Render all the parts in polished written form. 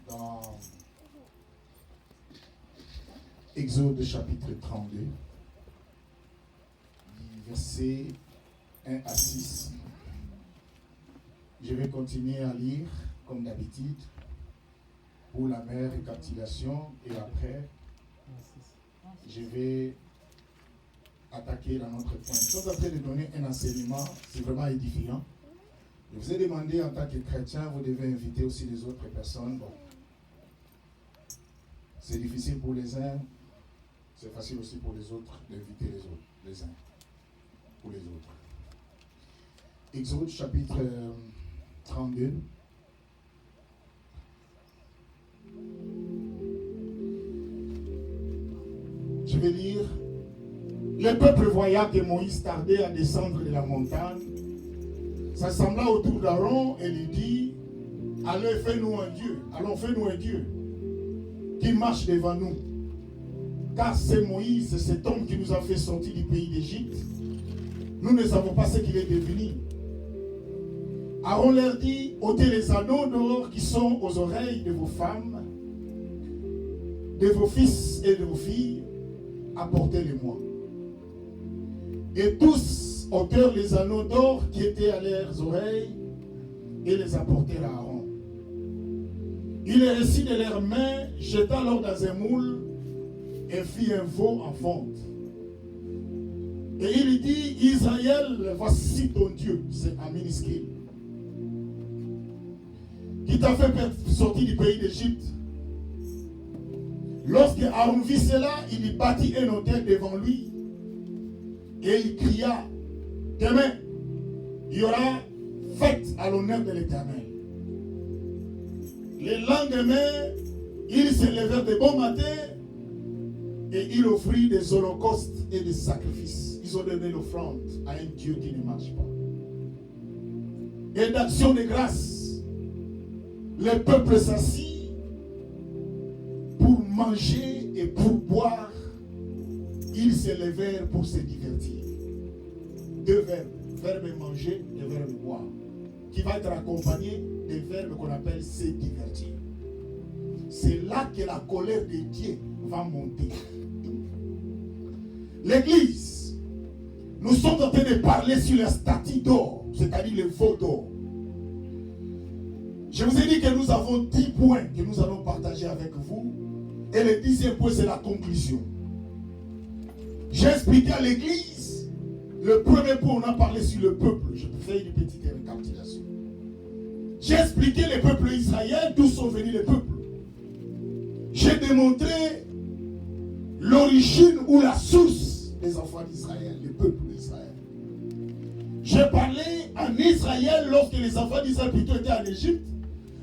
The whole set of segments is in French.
dans Exode chapitre 32, versets 1 à 6. Je vais continuer à lire comme d'habitude pour la mère récapitulation et après je vais attaquer dans notre point. Nous sommes en train de donner un enseignement, c'est vraiment édifiant. Je vous ai demandé en tant que chrétien, vous devez inviter aussi les autres personnes. Bon, c'est difficile pour les uns, c'est facile aussi pour les autres d'inviter les autres, les uns pour les autres. Exode chapitre 32. Je vais lire. Le peuple voyant que Moïse tardait à descendre de la montagne, s'assembla autour d'Aaron et lui dit, allons, fais-nous un Dieu qui marche devant nous. Car c'est Moïse, cet homme qui nous a fait sortir du pays d'Égypte. Nous ne savons pas ce qu'il est devenu. Aaron leur dit, ôtez les anneaux d'or qui sont aux oreilles de vos femmes, de vos fils et de vos filles, apportez-les-moi. Et tous ôtèrent les anneaux d'or qui étaient à leurs oreilles et les apportèrent à Aaron. Il les reçut de leurs mains, jeta l'or dans un moule et fit un veau en fonte. Et il lui dit, Israël, voici ton Dieu, c'est un minuscule, qui t'a fait sortir du pays d'Égypte. Lorsque Aaron vit cela, il y bâtit un autel devant lui et il cria, demain, il y aura fête à l'honneur de l'Éternel. Le lendemain, ils se levèrent de bon matin et il offrit des holocaustes et des sacrifices. Ils ont donné l'offrande à un Dieu qui ne marche pas. Et d'action de grâce, le peuple s'assit pour manger et pour boire. Ils se levèrent pour se divertir. Deux verbes, verbe manger et verbe boire, qui va être accompagné des verbes qu'on appelle se divertir. C'est là que la colère de Dieu va monter. L'église, nous sommes en train de parler sur la statue d'or, c'est-à-dire le veau d'or. Je vous ai dit que nous avons 10 points que nous allons partager avec vous. Et le 10e point, c'est la conclusion. J'ai expliqué à l'église, le premier point, on a parlé sur le peuple. Je peux faire une petite récapitulation. J'ai expliqué le peuple israélien, d'où sont venus les peuples. J'ai démontré l'origine ou la source des enfants d'Israël, le peuple d'Israël. J'ai parlé en Israël, lorsque les enfants d'Israël plutôt étaient en Égypte,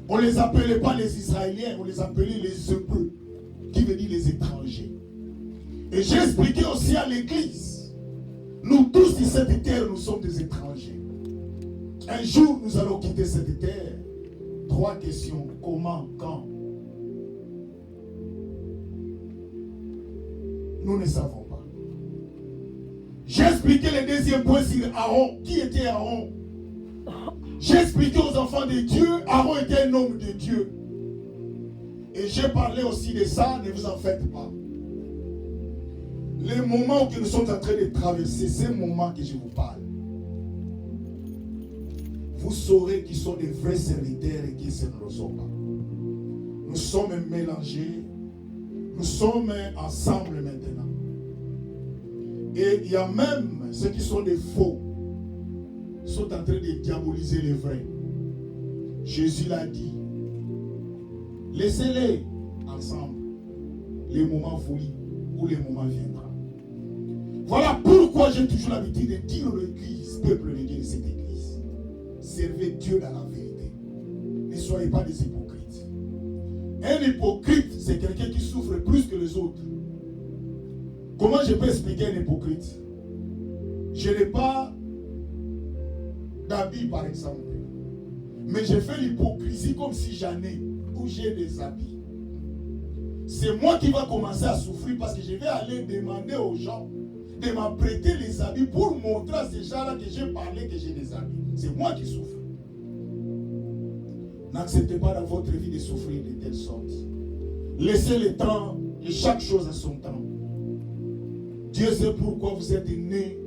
on ne les appelait pas les Israéliens, on les appelait les Hébreux, qui veut dire les étrangers. Et j'ai expliqué aussi à l'église, nous tous sur cette terre, nous sommes des étrangers. Un jour, nous allons quitter cette terre. 3 questions. Comment, quand? Nous ne savons pas. J'ai expliqué le 2e point sur Aaron. Qui était Aaron? J'ai expliqué aux enfants de Dieu, Aaron était un homme de Dieu. Et j'ai parlé aussi de ça, ne vous en faites pas. Les moments que nous sommes en train de traverser, ces moments que je vous parle, vous saurez qui sont des vrais serviteurs et qui ne le sont pas. Nous sommes mélangés, nous sommes ensemble maintenant. Et il y a même ceux qui sont des faux, sont en train de diaboliser les vrais. Jésus l'a dit. Laissez-les ensemble. Les moments voulus ou les moments viendra. Voilà pourquoi j'ai toujours l'habitude de dire à l'église, peuple de Dieu de cette église, servez Dieu dans la vérité. Ne soyez pas des hypocrites. Un hypocrite, c'est quelqu'un qui souffre plus que les autres. Comment je peux expliquer un hypocrite? Je n'ai pas d'habits, par exemple. Mais je fais l'hypocrisie comme si j'en ai, ou j'ai des habits. C'est moi qui va commencer à souffrir parce que je vais aller demander aux gens de m'apprêter les habits pour montrer à ces gens-là que j'ai parlé, que j'ai des habits. C'est moi qui souffre. N'acceptez pas dans votre vie de souffrir de tels telle sorte. Laissez le temps et chaque chose à son temps. Dieu sait pourquoi vous êtes né,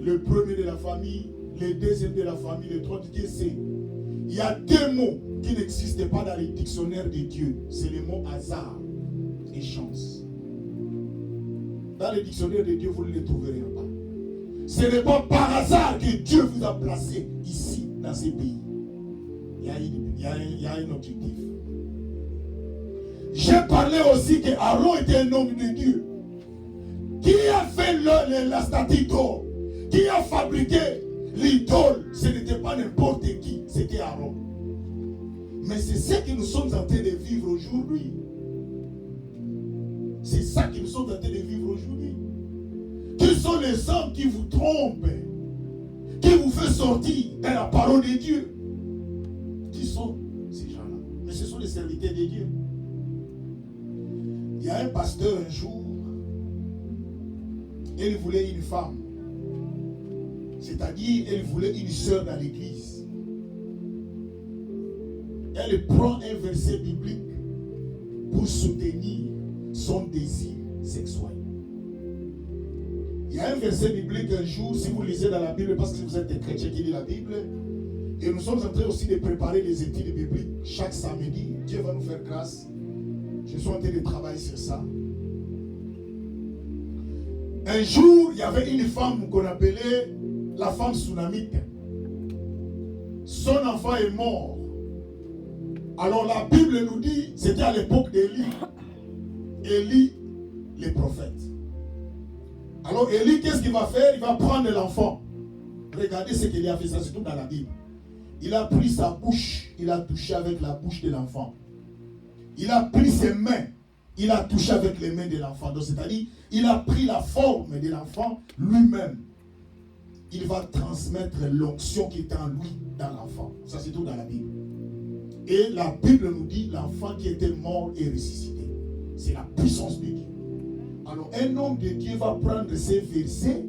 le premier de la famille, le deuxième de la famille, le troisième. Dieu sait. Il y a deux mots qui n'existent pas dans les dictionnaires de Dieu. C'est les mots hasard et chance. Dans le dictionnaire de Dieu, vous ne les trouverez pas. Ce n'est pas par hasard que Dieu vous a placé ici, dans ces pays. Il y a un objectif. J'ai parlé aussi que Aaron était un homme de Dieu. Qui a fait la statue d'or? Qui a fabriqué l'idole? Ce n'était pas n'importe qui, c'était Aaron. Mais c'est ce que nous sommes en train de vivre aujourd'hui. C'est ça que nous sommes en train de vivre aujourd'hui. Qui sont les hommes qui vous trompent, qui vous font sortir de la parole de Dieu? Qui sont ces gens-là? Mais ce sont les serviteurs de Dieu. Il y a un pasteur un jour, il voulait une femme. C'est-à-dire, il voulait une sœur dans l'église. Elle prend un verset biblique pour soutenir son désir sexuel. Il y a un verset biblique un jour, si vous lisez dans la Bible, parce que vous êtes des chrétiens qui lisent la Bible, et nous sommes en train aussi de préparer les études bibliques chaque samedi. Dieu va nous faire grâce. Je suis en train de travailler sur ça. Un jour, il y avait une femme qu'on appelait la femme tsunamite. Son enfant est mort. Alors la Bible nous dit, c'était à l'époque d'Élie. Élie, les prophètes. Alors Élie, qu'est-ce qu'il va faire? Il va prendre l'enfant. Regardez ce qu'il a fait, ça c'est tout dans la Bible. Il a pris sa bouche, il a touché avec la bouche de l'enfant. Il a pris ses mains, il a touché avec les mains de l'enfant. Donc c'est-à-dire, il a pris la forme de l'enfant lui-même. Il va transmettre l'onction qui est en lui, dans l'enfant. Ça c'est tout dans la Bible. Et la Bible nous dit, l'enfant qui était mort est ressuscité. C'est la puissance de Dieu. Alors un homme de Dieu va prendre ces versets,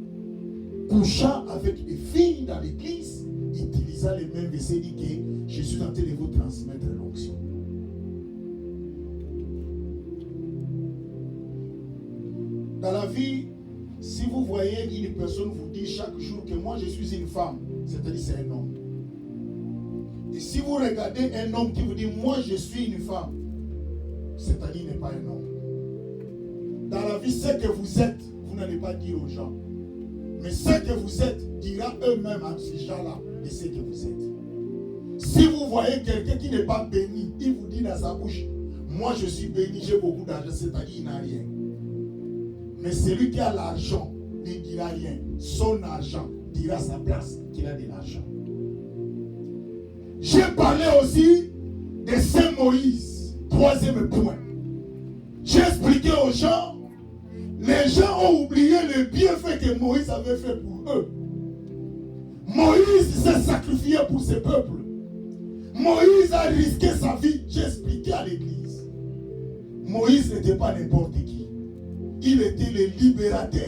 couchant avec des filles dans l'église, utilisant les mêmes versets, dit que je suis en train de vous transmettre l'onction. Dans la vie, si vous voyez une personne vous dit chaque jour que moi je suis une femme, c'est-à-dire c'est un homme. Et si vous regardez un homme qui vous dit moi je suis une femme, c'est-à-dire il n'est pas un homme. Dans la vie, ce que vous êtes, vous n'allez pas dire aux gens. Mais ce que vous êtes dira eux-mêmes à ces gens-là de ce que vous êtes. Si vous voyez quelqu'un qui n'est pas béni, il vous dit dans sa bouche, moi je suis béni, j'ai beaucoup d'argent, c'est-à-dire il n'a rien. Mais celui qui a l'argent ne dira rien. Son argent dira à sa place qu'il a de l'argent. J'ai parlé aussi de Saint Moïse. Troisième point. J'ai expliqué aux gens, les gens ont oublié le bienfait que Moïse avait fait pour eux. Moïse s'est sacrifié pour ce peuple. Moïse a risqué sa vie. J'ai expliqué à l'église. Moïse n'était pas n'importe qui. Il était le libérateur.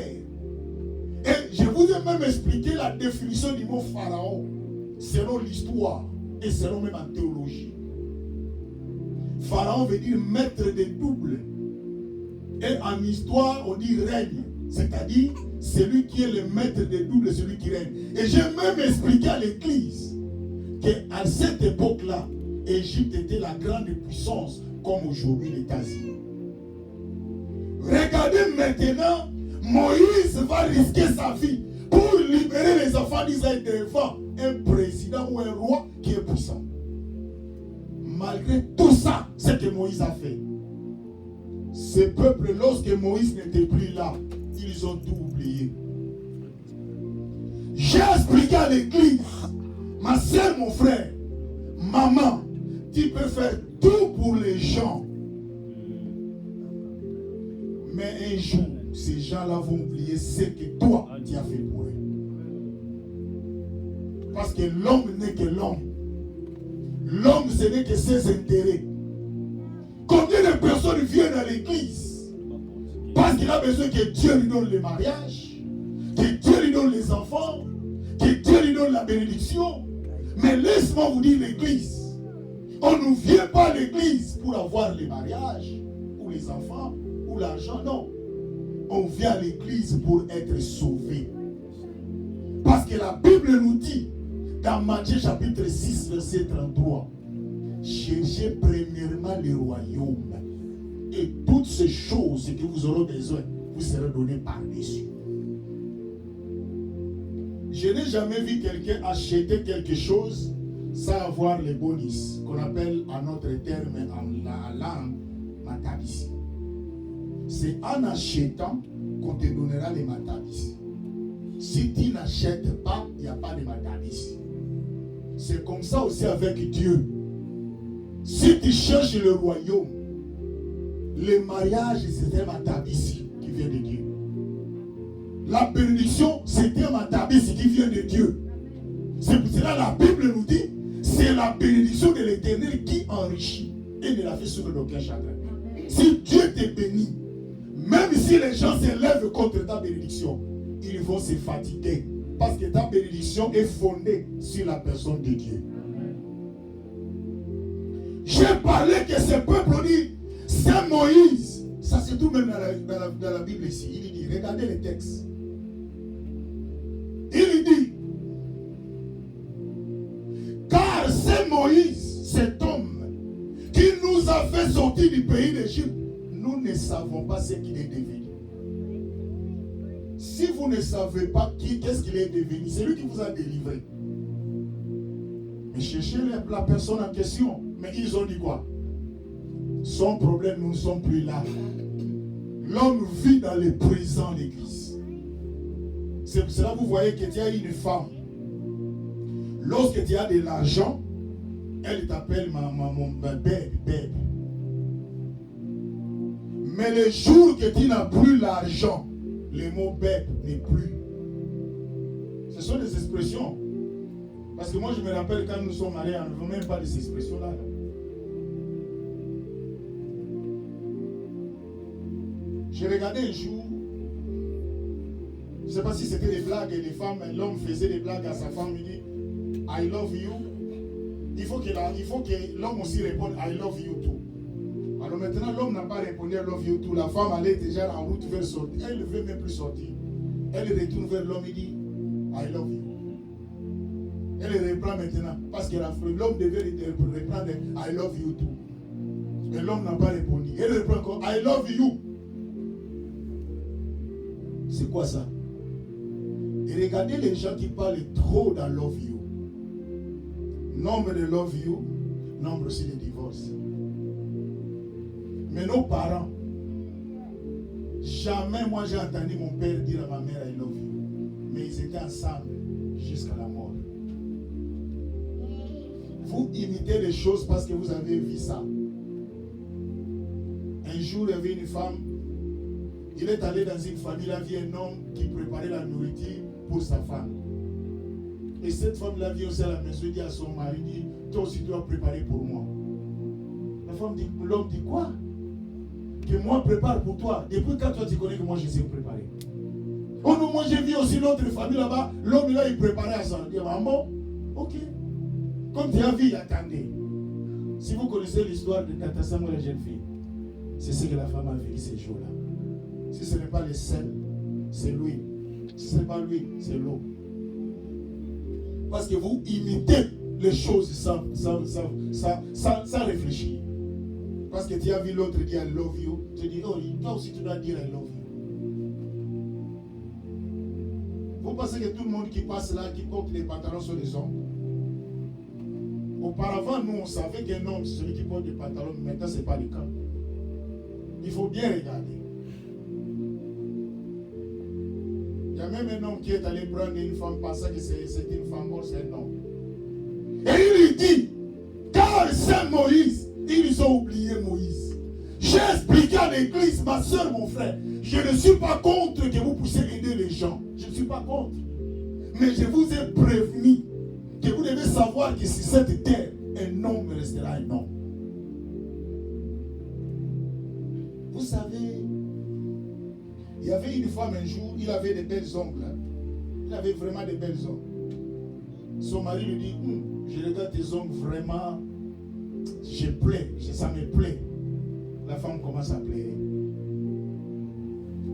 Et je vous ai même expliqué la définition du mot pharaon selon l'histoire et selon même en théologie. Pharaon veut dire maître des doubles. Et en histoire, on dit règne. C'est-à-dire, celui qui est le maître des doubles, celui qui règne. Et j'ai même expliqué à l'église qu'à cette époque-là, Égypte était la grande puissance comme aujourd'hui les États-Unis. Regardez maintenant, Moïse va risquer sa vie pour libérer les enfants d'Israël devant un président ou un roi qui est puissant. Malgré tout ça, ce que Moïse a fait, ce peuple, lorsque Moïse n'était plus là, ils ont tout oublié. J'ai expliqué à l'église, ma soeur, mon frère, maman, tu peux faire tout pour les gens. Mais un jour, ces gens-là vont oublier ce que toi, tu as fait pour eux. Parce que l'homme n'est que l'homme. L'homme, ce n'est que ses intérêts. Combien de personnes viennent à l'église parce qu'il a besoin que Dieu lui donne le mariage, que Dieu lui donne les enfants, que Dieu lui donne la bénédiction. Mais laisse-moi vous dire l'église. On ne vient pas à l'église pour avoir les mariages, ou les enfants, ou l'argent, non. On vient à l'église pour être sauvé. Parce que la Bible nous dit, dans Matthieu chapitre 6, verset 33, cherchez premièrement le royaume, et toutes ces choses que vous aurez besoin, vous serez données par-dessus. Je n'ai jamais vu quelqu'un acheter quelque chose sans avoir les bonus, qu'on appelle en notre terme, en la langue, matabis. C'est en achetant qu'on te donnera les matabis. Si tu n'achètes pas, il n'y a pas de matabis. C'est comme ça aussi avec Dieu. Si tu cherches le royaume, le mariage, c'est un matabis qui vient de Dieu. La bénédiction, c'est un matabis qui vient de Dieu. C'est pour cela que la Bible nous dit, c'est la bénédiction de l'Éternel qui enrichit et ne la fait souffrir d'aucun chagrin. Si Dieu te bénit, même si les gens se lèvent contre ta bénédiction, ils vont se fatiguer. Parce que ta bénédiction est fondée sur la personne de Dieu. J'ai parlé que ce peuple dit, c'est Moïse. Ça se trouve même dans la Bible ici. Il dit, regardez les textes. Il dit, car c'est Moïse, cet homme, qui nous a fait sortir du pays d'Égypte. Nous ne savons pas ce qu'il est devenu. Si vous ne savez pas qu'est-ce qu'il est devenu, c'est lui qui vous a délivré. Mais cherchez la personne en question. Mais ils ont dit quoi? Son problème, nous ne sommes plus là. L'homme vit dans le présent de l'Église. C'est pour cela que vous voyez que tu as une femme. Lorsque tu as de l'argent, elle t'appelle mon bébé. Mais le jour que tu n'as plus l'argent, le mot bête n'est plus. Ce sont des expressions. Parce que moi je me rappelle quand nous sommes mariés, on ne veut même pas de ces expressions-là. J'ai regardé un jour, je ne sais pas si c'était des blagues, et les femmes, l'homme faisait des blagues à sa femme, il dit I love you. Il faut que l'homme aussi réponde I love you too. Alors maintenant, l'homme n'a pas répondu I love you too. La femme allait déjà en route vers sortir. Elle ne veut même plus sortir. Elle retourne vers l'homme et dit I love you. Elle reprend maintenant. Parce que l'homme devait reprendre I love you too. Mais l'homme n'a pas répondu. Elle reprend encore I love you. C'est quoi ça? Et regardez les gens qui parlent trop dans love you. Nombre de love you, nombre aussi de divorces. Mais nos parents, jamais moi j'ai entendu mon père dire à ma mère I love you. Mais ils étaient ensemble jusqu'à la mort. Vous imitez les choses parce que vous avez vu ça. Un jour, il y avait une femme. Il est allé dans une famille, il a vu un homme qui préparait la nourriture pour sa femme. Et cette femme-là vient aussi à la maison, il dit à son mari, dit, toi aussi tu dois préparer pour moi. La femme dit, l'homme dit quoi? Que moi prépare pour toi. Depuis quand toi tu connais que moi je sais préparer? Oh non, moi j'ai vu aussi l'autre famille là-bas, l'homme là il préparait à ça. Il dit, ah bon? Ok. Comme tu as vu, attendez. Si vous connaissez l'histoire de Tata Samuel, la jeune fille, c'est ce que la femme a vécu ces jours-là. Si ce n'est pas le sel, c'est lui. Si ce n'est pas lui, c'est l'eau. Parce que vous imitez les choses sans réfléchir. Parce que tu as vu l'autre dire I love you. Tu dis, oh, toi aussi tu dois dire I love you. Vous pensez que tout le monde qui passe là, qui porte des pantalons sont des hommes? Auparavant, nous, on savait qu'un homme, c'est celui qui porte des pantalons, mais maintenant, ce n'est pas le cas. Il faut bien regarder. Il y a même un homme qui est allé prendre une femme pensant que c'est une femme, bon, c'est un homme. Et il lui dit, car c'est Moïse, ils ont oublié Moïse. J'ai expliqué à l'église, ma soeur, mon frère, je ne suis pas contre que vous puissiez aider les gens. Je ne suis pas contre. Mais je vous ai prévenu que vous devez savoir que sur cette terre, un homme restera un homme. Vous savez, il y avait une femme un jour, il avait des belles ongles. Il avait vraiment des belles ongles. Son mari lui dit, je regarde tes ongles vraiment, je plais, ça me plaît. La femme commence à pleurer.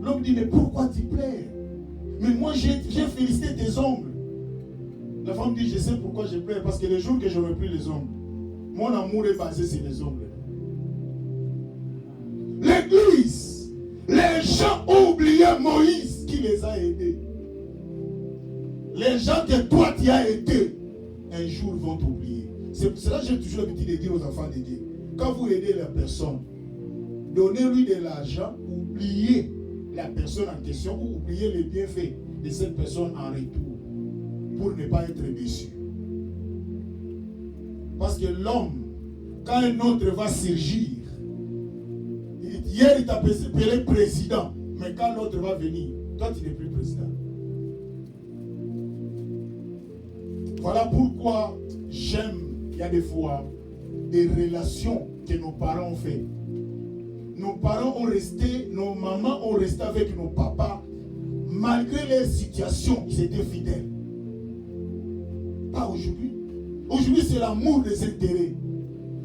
L'homme dit, mais pourquoi tu pleures? Mais moi, j'ai félicité tes ongles. La femme dit, je sais pourquoi je pleure. Parce que les jours que je n'aurai plus les ongles, mon amour est basé sur les ongles. L'église, les gens ont oublié Moïse qui les a aidés. Les gens que toi tu as aidés, un jour vont t'oublier. C'est pour cela que j'ai toujours l'habitude de dire aux enfants de Dieu, quand vous aidez la personne, donnez-lui de l'argent, oubliez la personne en question ou oubliez les bienfaits de cette personne en retour pour ne pas être déçu. Parce que l'homme, quand un autre va surgir, hier il t'a appelé président, mais quand l'autre va venir, toi tu n'es plus président. Voilà pourquoi j'aime, il y a des fois, des relations que nos parents ont fait. Nos parents ont resté, nos mamans ont resté avec nos papas, malgré les situations, ils étaient fidèles. Pas aujourd'hui. Aujourd'hui, c'est l'amour des intérêts.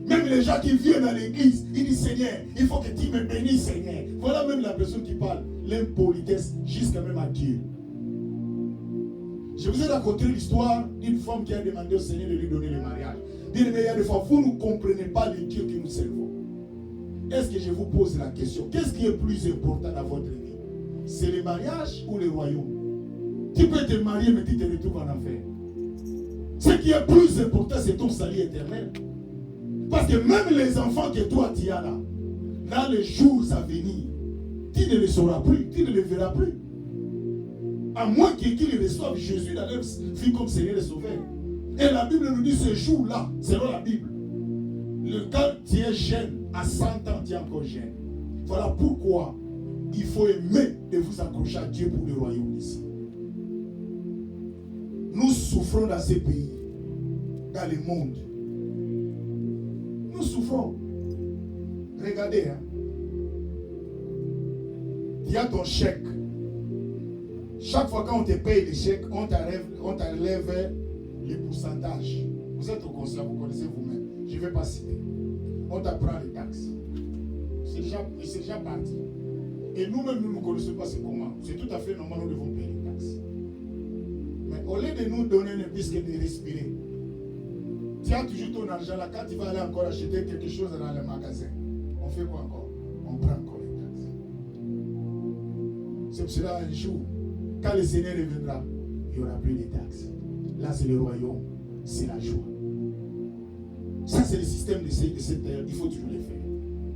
Même les gens qui viennent à l'église, ils disent Seigneur, il faut que tu me bénisses, Seigneur. Voilà même la personne qui parle, l'impolitesse, jusqu'à même à Dieu. Je vous ai raconté l'histoire d'une femme qui a demandé au Seigneur de lui donner le mariage. Dit, mais il y a des fois, vous ne comprenez pas le Dieu que nous servons. Est-ce que je vous pose la question, qu'est-ce qui est plus important dans votre vie? C'est le mariage ou le royaume? Tu peux te marier, mais tu te retrouves en enfer. Ce qui est plus important, c'est ton salut éternel. Parce que même les enfants que toi tu as là, dans les jours à venir, tu ne les sauras plus, tu ne les verras plus. À moins qu'ils reçoivent Jésus dans leur vie comme Seigneur et Sauveur. Et la Bible nous dit ce jour-là, selon la Bible, quand tu es jeune, à 100 ans, tu es encore jeune. Voilà pourquoi il faut aimer de vous accrocher à Dieu pour le royaume ici. Nous souffrons dans ces pays, dans le monde. Nous souffrons. Regardez, hein. Il y a ton chèque. Chaque fois qu'on te paye des chèques, on t'enlève les pourcentages. Vous êtes au conseil, vous connaissez vous-même. Je ne vais pas citer. On t'apprend les taxes. C'est déjà parti. Et nous-mêmes, nous ne connaissons pas c'est comment. C'est tout à fait normal, nous devons payer les taxes. Mais au lieu de nous donner ne plus que de respirer, tu as toujours ton argent là, quand tu vas aller encore acheter quelque chose dans le magasin, on fait quoi encore? On prend encore les taxes. C'est pour cela un jour, quand le Seigneur reviendra, il n'y aura plus de taxes. Là, c'est le royaume, c'est la joie. Ça, c'est le système de cette terre. Il faut toujours le faire.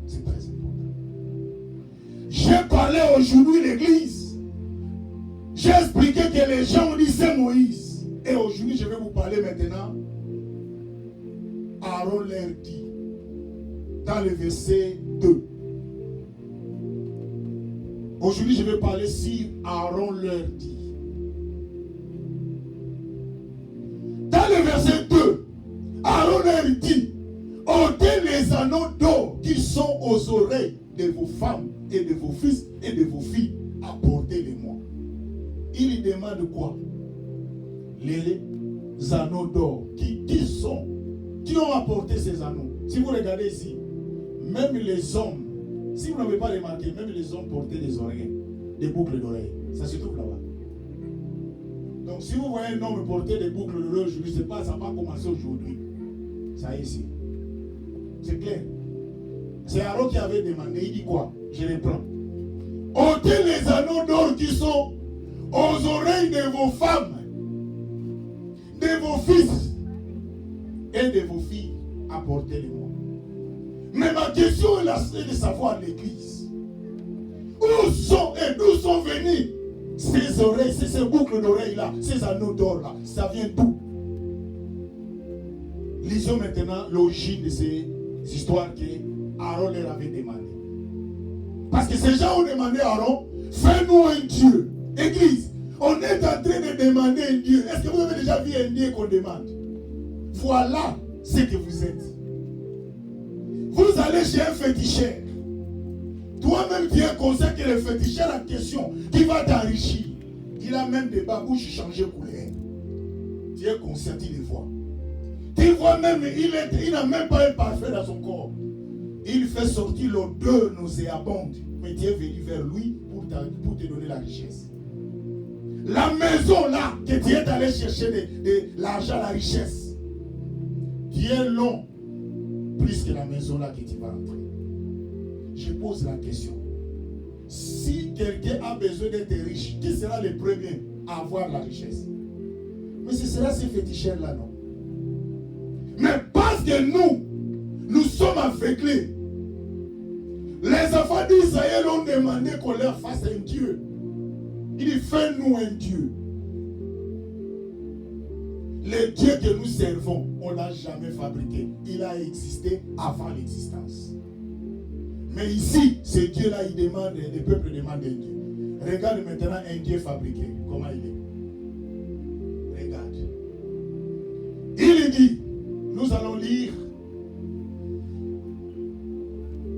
C'est très important. J'ai parlé aujourd'hui l'église. J'ai expliqué que les gens ont dit c'est Moïse. Et aujourd'hui, je vais vous parler maintenant. Aaron leur dit, dans le verset 2. Aujourd'hui, je vais parler sur Aaron leur dit. Dans le verset 2, Aaron leur dit, ôtez les anneaux d'or qui sont aux oreilles de vos femmes et de vos fils et de vos filles, apportez-les-moi. Il demande quoi? Les anneaux d'or. Qui ont apporté ces anneaux? Si vous regardez ici, même les hommes, si vous n'avez pas remarqué, même les hommes portaient des oreilles, des boucles d'oreilles. Ça se trouve là-bas. Donc si vous voyez un homme porter des boucles d'oreilles aujourd'hui, ça n'a pas commencé aujourd'hui. Ça y est ici. C'est clair. C'est Aaron qui avait demandé, il dit quoi? Je les prends. Ôtez les anneaux d'or qui sont aux oreilles de vos femmes, de vos fils et de vos filles, apportez-les-moi. Mais ma question est de savoir l'église. Où sont et d'où sont venus ces oreilles, ces boucles d'oreilles-là, ces anneaux d'or-là? Ça vient d'où? Lisons maintenant l'origine de ces histoires que Aaron leur avait demandé. Parce que ces gens ont demandé à Aaron, fais-nous un Dieu. Église, on est en train de demander un Dieu. Est-ce que vous avez déjà vu un Dieu qu'on demande? Voilà ce que vous êtes. Vous allez chez un féticheur. Toi-même, tu es conscient que le féticheur en question, qui va t'enrichir, il a même des babouches changées couleur. Tu es conscient, tu les vois. Tu Tu vois même, il n'a même pas un parfum dans son corps. Il fait sortir l'odeur nauséabonde. Mais tu es venu vers lui pour te donner la richesse. La maison là, que tu es allé chercher de l'argent, la richesse, qui est long, plus que la maison là que tu vas entrer. Je pose la question. Si quelqu'un a besoin d'être riche, qui sera le premier à avoir la richesse? Mais ce sera ces féticheurs là, non? Mais parce que nous sommes aveuglés. Les enfants d'Israël ont demandé qu'on leur fasse un Dieu. Il dit, fais-nous un Dieu. Le Dieu que nous servons, on ne l'a jamais fabriqué. Il a existé avant l'existence. Mais ici, ce Dieu-là, il demande, le peuple demande un Dieu. Regarde maintenant un Dieu fabriqué. Comment il est? Regarde. Il dit, nous allons lire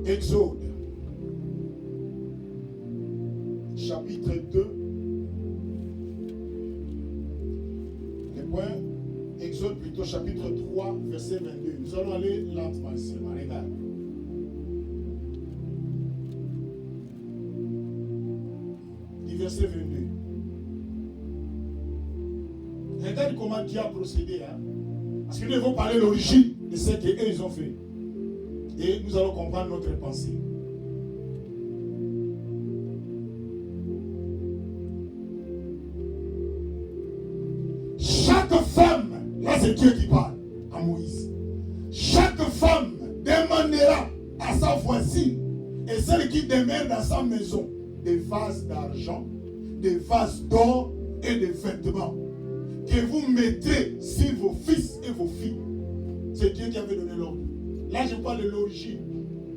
Exode, chapitre 2. Le point, Exode plutôt, chapitre 3, verset 22. Nous allons aller lentement seulement. Regarde. Verset 22. Regarde comment Dieu a procédé. Hein? Parce que nous devons parler de l'origine de ce qu'ils ont fait. Et nous allons comprendre notre pensée. Chaque femme, là c'est Dieu qui parle à Moïse. Chaque femme demandera à sa voisine et celle qui demeure dans sa maison des vases d'argent, des vases d'or et des vêtements que vous mettez sur vos fils et vos filles. C'est Dieu qui avait donné l'ordre. Là, je parle de l'origine,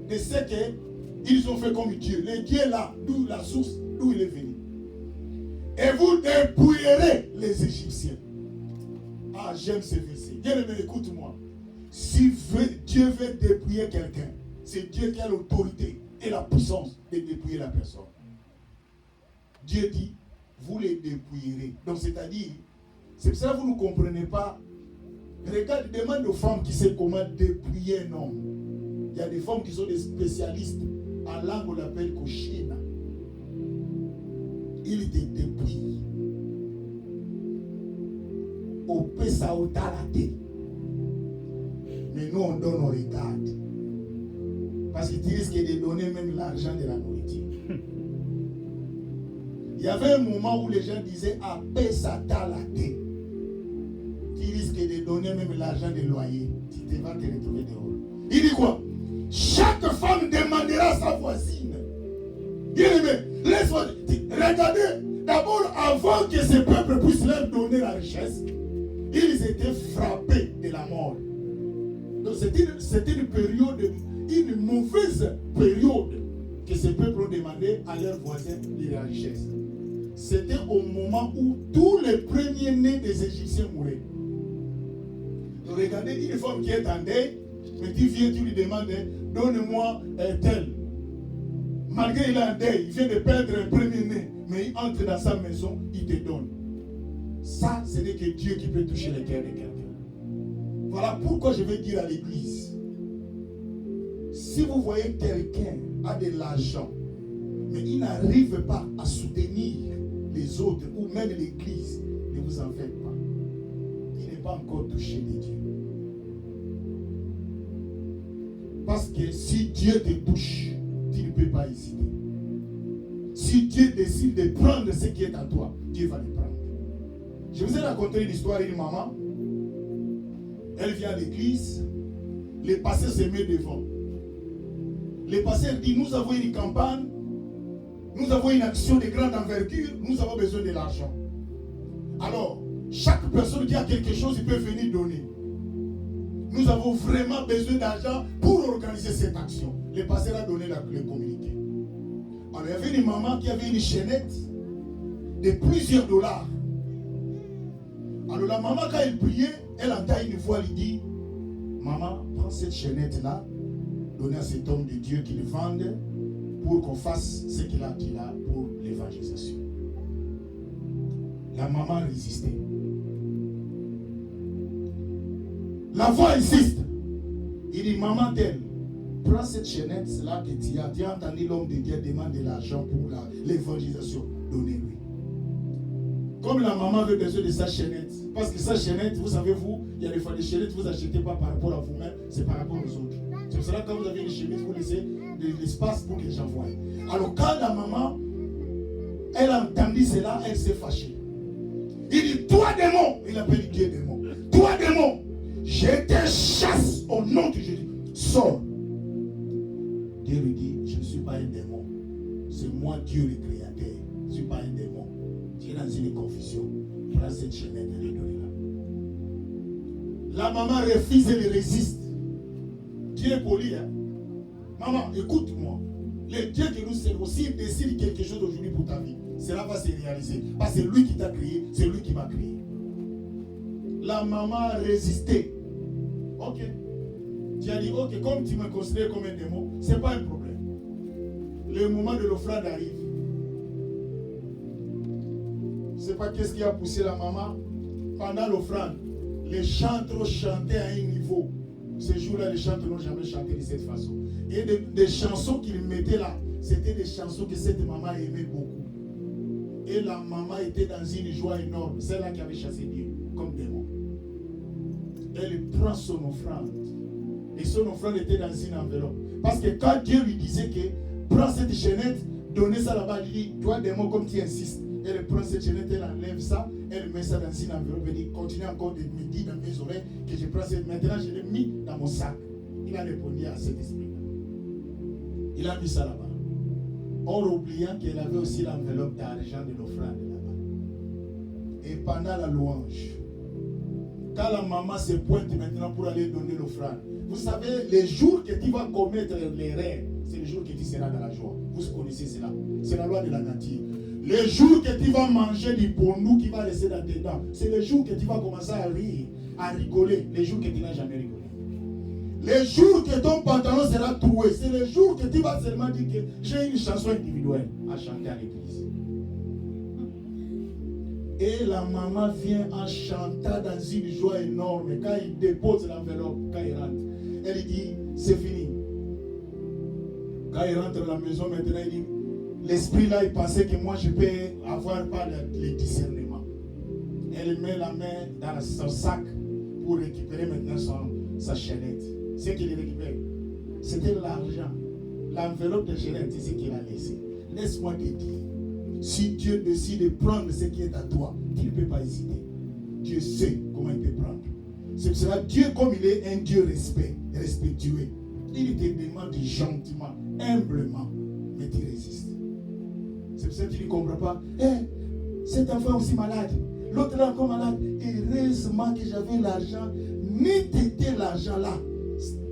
de ce qu'ils ont fait comme Dieu. Le Dieu là, d'où la source, d'où il est venu. Et vous dépouillerez les Égyptiens. Ah, j'aime ce verset. Bien-aimé, écoute-moi. Si Dieu veut dépouiller quelqu'un, c'est Dieu qui a l'autorité et la puissance de dépouiller la personne. Dieu dit, vous les dépouillerez. Donc c'est-à-dire, c'est pour ça que vous ne comprenez pas. Regarde, demande aux femmes qui savent comment dépouiller un homme. Il y a des femmes qui sont des spécialistes. En langue, on l'appelle Koshina. Il te dépouille. Au pesa au talate. Mais nous, on donne, on regarde. Parce que tu risques de donner même l'argent de la nourriture. Il y avait un moment où les gens disaient à pesa talate. Tu risques de donner même l'argent des loyers. Tu vas te retrouver dehors. Il dit quoi? Chaque femme demandera à sa voisine. Laisse-moi. Regardez, d'abord, avant que ce peuple puisse leur donner la richesse, ils étaient frappés de la mort. Donc c'était une période, une mauvaise période que ces peuples ont demandé à leurs voisins de la richesse. C'était au moment où tous les premiers-nés des Égyptiens mouraient. Donc regardez, une femme qui est en deuil, mais tu viens, tu lui demandes, donne-moi tel. Malgré il a un deuil, il vient de perdre un premier-né, mais il entre dans sa maison, il te donne. Ça, ce n'est que Dieu qui peut toucher le cœur de quelqu'un. Voilà pourquoi je vais dire à l'église, si vous voyez quelqu'un a de l'argent, mais il n'arrive pas à soutenir les autres ou même l'église, ne vous en faites pas. Il n'est pas encore touché de Dieu. Parce que si Dieu te touche, tu ne peux pas hésiter. Si Dieu décide de prendre ce qui est à toi, Dieu va le prendre. Je vous ai raconté une histoire d'une maman. Elle vient à l'église, les pasteurs se mettent devant. Les pasteurs disent, nous avons une campagne, nous avons une action de grande envergure, nous avons besoin de l'argent. Alors, chaque personne qui a quelque chose, il peut venir donner. Nous avons vraiment besoin d'argent pour organiser cette action. Le pasteur a donné le communiqué. Alors, il y avait une maman qui avait une chaînette de plusieurs dollars. Alors, la maman, quand elle priait, elle entend une voix, elle dit, maman, prends cette chaînette-là, donnez à cet homme de Dieu qui le vende pour qu'on fasse ce qu'il a dit là pour l'évangélisation. La maman résistait. La voix insiste. Il dit, maman telle, prends cette chaînette là que tu as. Tu as entendu l'homme de Dieu demander de l'argent pour l'évangélisation. Donnez-lui. Comme la maman avait besoin de sa chaînette. Parce que sa chaînette, vous savez, il y a des fois des chaînettes, vous n'achetez pas par rapport à vous-même, c'est par rapport aux autres. C'est pour cela que quand vous avez une chemise, vous laissez de l'espace pour que les gens voient. Alors quand la maman, elle a entendu cela, elle s'est fâchée. Il dit, toi démon, il appelle Dieu démon. Toi démon, je te chasse au nom de Jésus. Sors. Dieu lui dit, je ne suis pas un démon. C'est moi Dieu le créateur. Je ne suis pas un démon. Tu es dans une confusion. Prends cette chaînette et donne-la. La maman refuse et résiste. Dieu est poli. Hein? Maman, écoute-moi. Le Dieu que nous servons, s'il décide quelque chose aujourd'hui pour ta vie, cela va se réaliser. Parce que c'est lui qui t'a créé, c'est lui qui m'a créé. La maman a résisté. Ok. Tu as dit, ok, comme tu me considères comme un démon, ce n'est pas un problème. Le moment de l'offrande arrive. Je ne sais pas qu'est-ce qui a poussé la maman. Pendant l'offrande, les chantres chantaient à un niveau. Ces jours-là, les chantres n'ont jamais chanté de cette façon. Et des chansons qu'ils mettaient là, c'était des chansons que cette maman aimait beaucoup. Et la maman était dans une joie énorme. Celle-là qui avait chassé Dieu comme démon. Elle prend son offrande. Et son offrande était dans une enveloppe. Parce que quand Dieu lui disait que prends cette chaînette, donnez ça là-bas, il dit, toi démon, comme tu insistes. Elle prend cette chaînette, elle enlève ça, elle met ça dans une enveloppe, elle dit, continue encore de me dire dans mes oreilles que je prends cette. Maintenant, je l'ai mis dans mon sac. Il a répondu à cet esprit-là. Il a mis ça là-bas. Or, oubliant qu'elle avait aussi l'enveloppe d'argent de l'offrande là-bas. Et pendant la louange, quand la maman se pointe maintenant pour aller donner l'offrande, vous savez, les jours que tu vas commettre l'erreur, c'est les jours que tu seras dans la joie. Vous connaissez cela. C'est la loi de la nature. Les jours que tu vas manger du pondou qui va rester dans tes dents, c'est les jours que tu vas commencer à rire, à rigoler, les jours que tu n'as jamais rigolé. Les jours que ton pantalon sera troué, c'est les jours que tu vas seulement dire que j'ai une chanson individuelle à chanter à l'église. Et la maman vient en chantant dans une joie énorme. Quand il dépose l'enveloppe, quand il rentre, elle dit, c'est fini. Quand il rentre à la maison, maintenant, il dit, l'esprit là, il pensait que moi, je peux avoir pas le discernement. Elle met la main dans son sac pour récupérer maintenant sa chaînette. Ce qu'il récupère, c'était l'argent. L'enveloppe de chaînette, c'est ce qu'il a laissé. Laisse-moi te dire, si Dieu décide de prendre ce qui est à toi, tu ne peux pas hésiter. Dieu sait comment il peut prendre. C'est pour cela, Dieu, comme il est un Dieu respectueux, il te demande gentiment, humblement, mais tu résistes. C'est pour ça que tu ne comprends pas. Cet enfant aussi malade, l'autre là encore malade. Heureusement que j'avais l'argent. Ni t'étais l'argent là.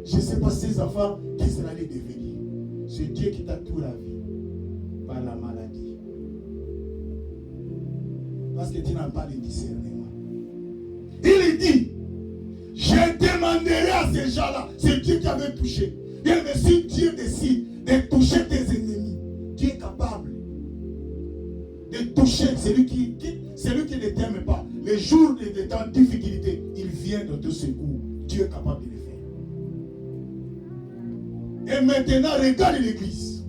Je ne sais pas ces enfants qui sera allé devenir. C'est Dieu qui t'a tout la vie par la maladie. Parce que tu n'as pas de discernement. Il dit, je demanderai à ces gens-là, c'est Dieu qui avait touché. Bien, mais si Dieu décide de toucher tes ennemis, Dieu est capable de toucher celui qui ne t'aime pas. Les jours de temps de difficulté, il vient de te secours. Dieu est capable de le faire. Et maintenant, regarde l'église.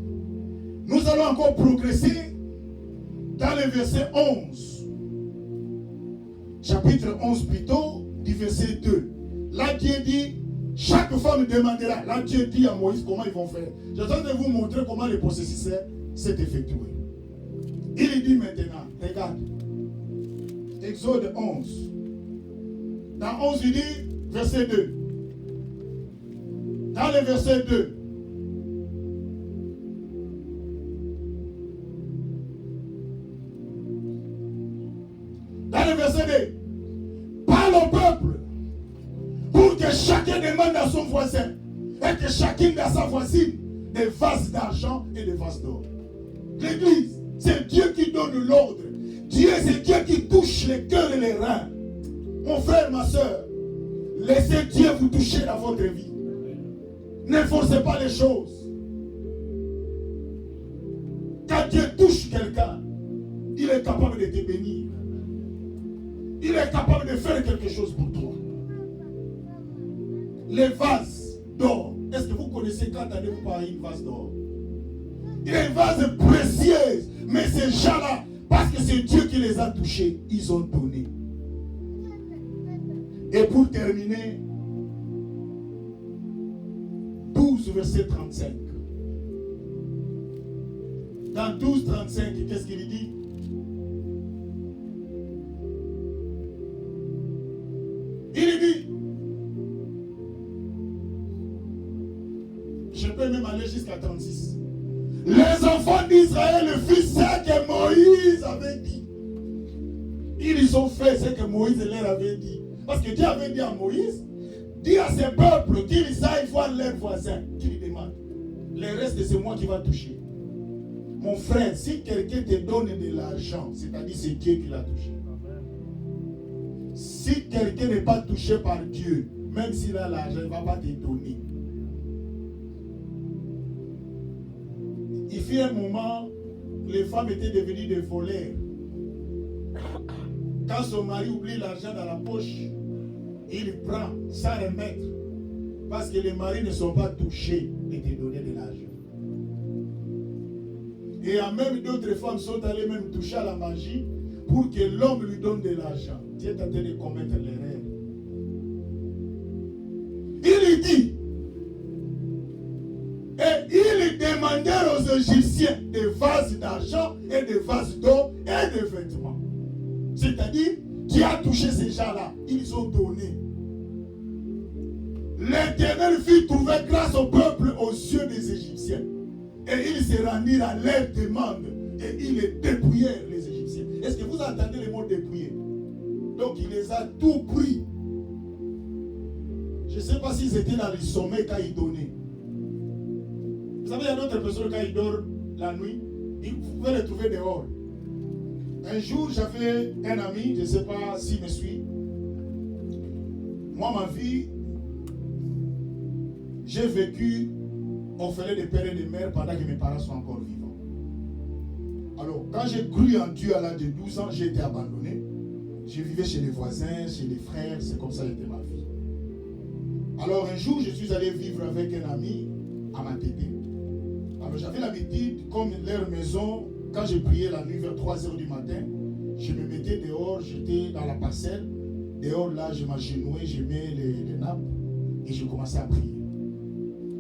Nous allons encore progresser dans le verset 11. Chapitre 11 plutôt, du verset 2. Là, Dieu dit, chaque femme demandera. Là, Dieu dit à Moïse comment ils vont faire. J'attends de vous montrer comment le processus s'est effectué. Il dit maintenant, regarde, Exode 11. Dans 11, il dit, verset 2. Dans le verset 2, dans le verset 2, parle au peuple pour que chacun demande à son voisin et que chacune à sa voisine des vases d'argent et des vases d'or. L'église, c'est Dieu qui donne l'ordre. Dieu, c'est Dieu qui touche les cœurs et les reins. Mon frère, ma soeur, laissez Dieu vous toucher dans votre vie. Ne forcez pas les choses. Quand Dieu touche quelqu'un, il est capable de te bénir. Il est capable de faire quelque chose pour toi. les vases d'or. Est-ce que vous connaissez quand allez-vous parler une vase d'or? Les vases précieux. Mais ces gens-là, parce que c'est Dieu qui les a touchés, ils ont donné. Et pour terminer, 12 verset 35. Dans 12, 35, qu'est-ce qu'il dit? Il dit, je peux même aller jusqu'à 36. Les enfants d'Israël firent ce que Moïse avait dit. Ils ont fait ce que Moïse leur avait dit. Parce que Dieu avait dit à Moïse, dis à ces peuples qu'ils aillent voir leurs voisins, qu'ils demandent. Le reste, c'est moi qui va toucher. Mon frère, si quelqu'un te donne de l'argent, c'est-à-dire c'est Dieu qui l'a touché. Si quelqu'un n'est pas touché par Dieu, même s'il a l'argent, il ne va pas te donner. Il fut un moment, les femmes étaient devenues des voleurs. Quand son mari oublie l'argent dans la poche, il prend sans remettre. Parce que les maris ne sont pas touchés de te donner de l'argent. Et même d'autres femmes sont allées même toucher à la magie pour que l'homme lui donne de l'argent. Dieu est en train de commettre l'erreur. Il dit, et ils demandèrent aux Égyptiens des vases d'argent et des vases d'or et des vêtements. C'est-à-dire, Dieu a touché ces gens-là. Ils ont donné. L'Éternel fit trouver grâce au peuple aux yeux des Égyptiens. Et ils se rendirent à leur demande. Et ils les dépouillèrent, les Égyptiens. Est-ce que vous entendez le mot dépouiller? Donc il les a tout pris. Je ne sais pas s'ils étaient dans le sommeil quand ils donnaient. Vous savez, il y a d'autres personnes quand ils dorment la nuit, vous pouvez les trouver dehors. Un jour, j'avais un ami, je ne sais pas s'il me suit. Moi, ma vie, j'ai vécu orphelin de père et de mère pendant que mes parents sont encore vivants. Alors, quand j'ai cru en Dieu à l'âge de 12 ans, j'ai été abandonné. Je vivais chez les voisins, chez les frères, c'est comme ça que c'était ma vie. Alors, un jour, je suis allé vivre avec un ami à Matété. Alors, j'avais l'habitude, comme leur maison, quand je priais la nuit vers 3h du matin, je me mettais dehors, j'étais dans la parcelle. Dehors, là, je m'agenouillais, je mets les nappes et je commençais à prier.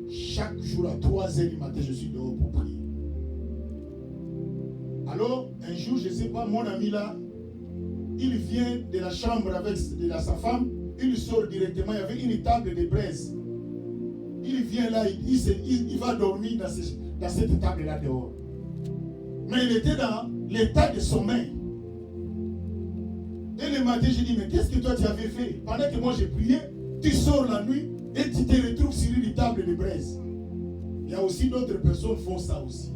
Chaque jour à 3h du matin, je suis dehors pour prier. Alors, un jour, je ne sais pas, mon ami là, il vient de la chambre avec sa femme, il sort directement, il y avait une table de braise. Il vient là, il va dormir dans cette table-là dehors. Mais il était dans l'état de sommeil. Et le matin, j'ai dit, mais qu'est-ce que toi tu avais fait? Pendant que moi j'ai prié, tu sors la nuit et tu te retrouves sur une table de braise. Il y a aussi d'autres personnes qui font ça aussi.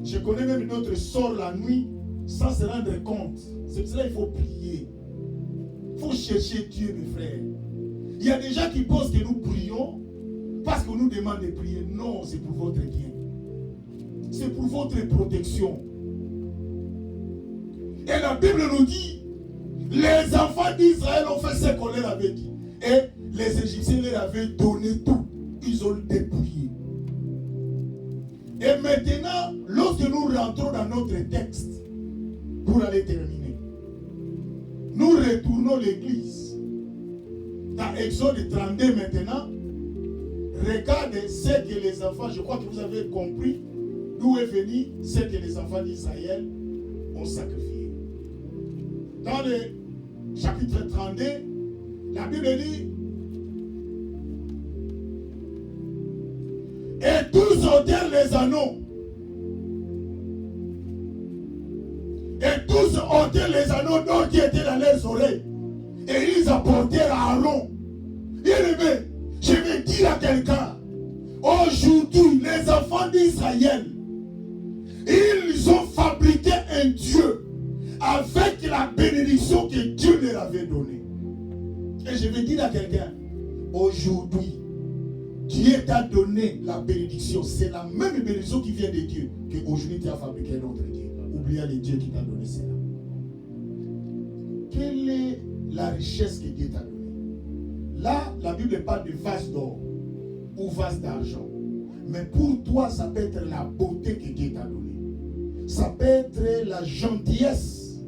Je connais même d'autres qui sortent la nuit sans se rendre compte. C'est pour cela qu'il faut prier. Il faut chercher Dieu, mes frères. Il y a des gens qui pensent que nous prions parce qu'on nous demande de prier. Non, c'est pour votre bien. C'est pour votre protection. Et la Bible nous dit, les enfants d'Israël ont fait ce qu'on leur avait dit. Et les Égyptiens leur avaient donné tout. Ils ont dépouillé. Et maintenant, lorsque nous rentrons dans notre texte, pour aller terminer, nous retournons l'église. Dans Exode 32 maintenant, regardez ce que les enfants, je crois que vous avez compris d'où est venu ce que les enfants d'Israël ont sacrifié. Dans le chapitre 32, la Bible dit, et tous ôtèrent les anneaux. Et tous ôtèrent les anneaux d'or qui étaient dans leurs oreilles. Et ils apportèrent à Aaron. Bien-aimé, je vais dire à quelqu'un, aujourd'hui, les enfants d'Israël, ils ont fabriqué un Dieu avec la bénédiction que Dieu leur avait donnée. Et je vais dire à quelqu'un, aujourd'hui, Dieu t'a donné la bénédiction. C'est la même bénédiction qui vient de Dieu qu'aujourd'hui tu as fabriqué un autre Dieu. Oubliez le Dieu qui t'a donné cela. Quelle est la richesse que Dieu t'a donnée? Là, la Bible parle de vase d'or ou vase d'argent. Mais pour toi, ça peut être la beauté que Dieu t'a donnée. Ça peut être la gentillesse.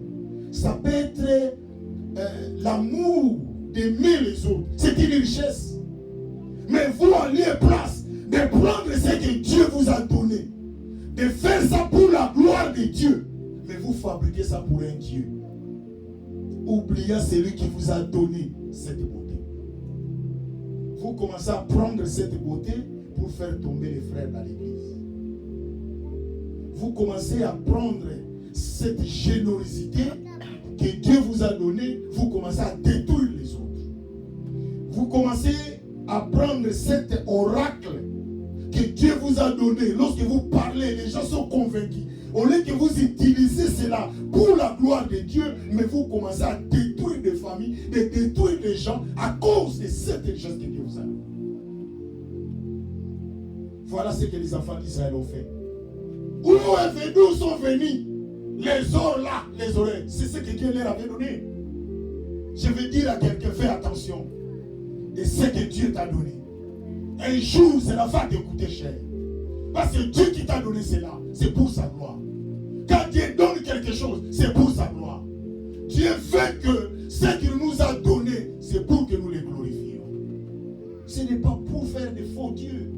Ça peut être l'amour d'aimer les autres. C'est une richesse. Mais vous, en lieu et place de prendre ce que Dieu vous a donné, de faire ça pour la gloire de Dieu, mais vous fabriquez ça pour un Dieu, oubliant celui qui vous a donné cette beauté. Vous commencez à prendre cette beauté pour faire tomber les frères dans l'église. Vous commencez à prendre cette générosité que Dieu vous a donnée, vous commencez à détruire les autres. Vous commencez à prendre cet oracle que Dieu vous a donné. Lorsque vous parlez, les gens sont convaincus. Au lieu que vous utilisez cela pour la gloire de Dieu, mais vous commencez à détruire des familles, de détruire des gens à cause de cette richesse que Dieu vous a donnée. Voilà ce que les enfants d'Israël ont fait. D'où sont venus les ors là, les oreilles? C'est ce que Dieu leur avait donné. Je veux dire à quelqu'un, fais attention de ce que Dieu t'a donné. Un jour, cela va te coûter cher. Parce que Dieu qui t'a donné cela, c'est pour sa gloire. Quand Dieu donne quelque chose, c'est pour sa gloire. Dieu veut que ce qu'il nous a donné, c'est pour que nous les glorifions. Ce n'est pas pour faire des faux dieux.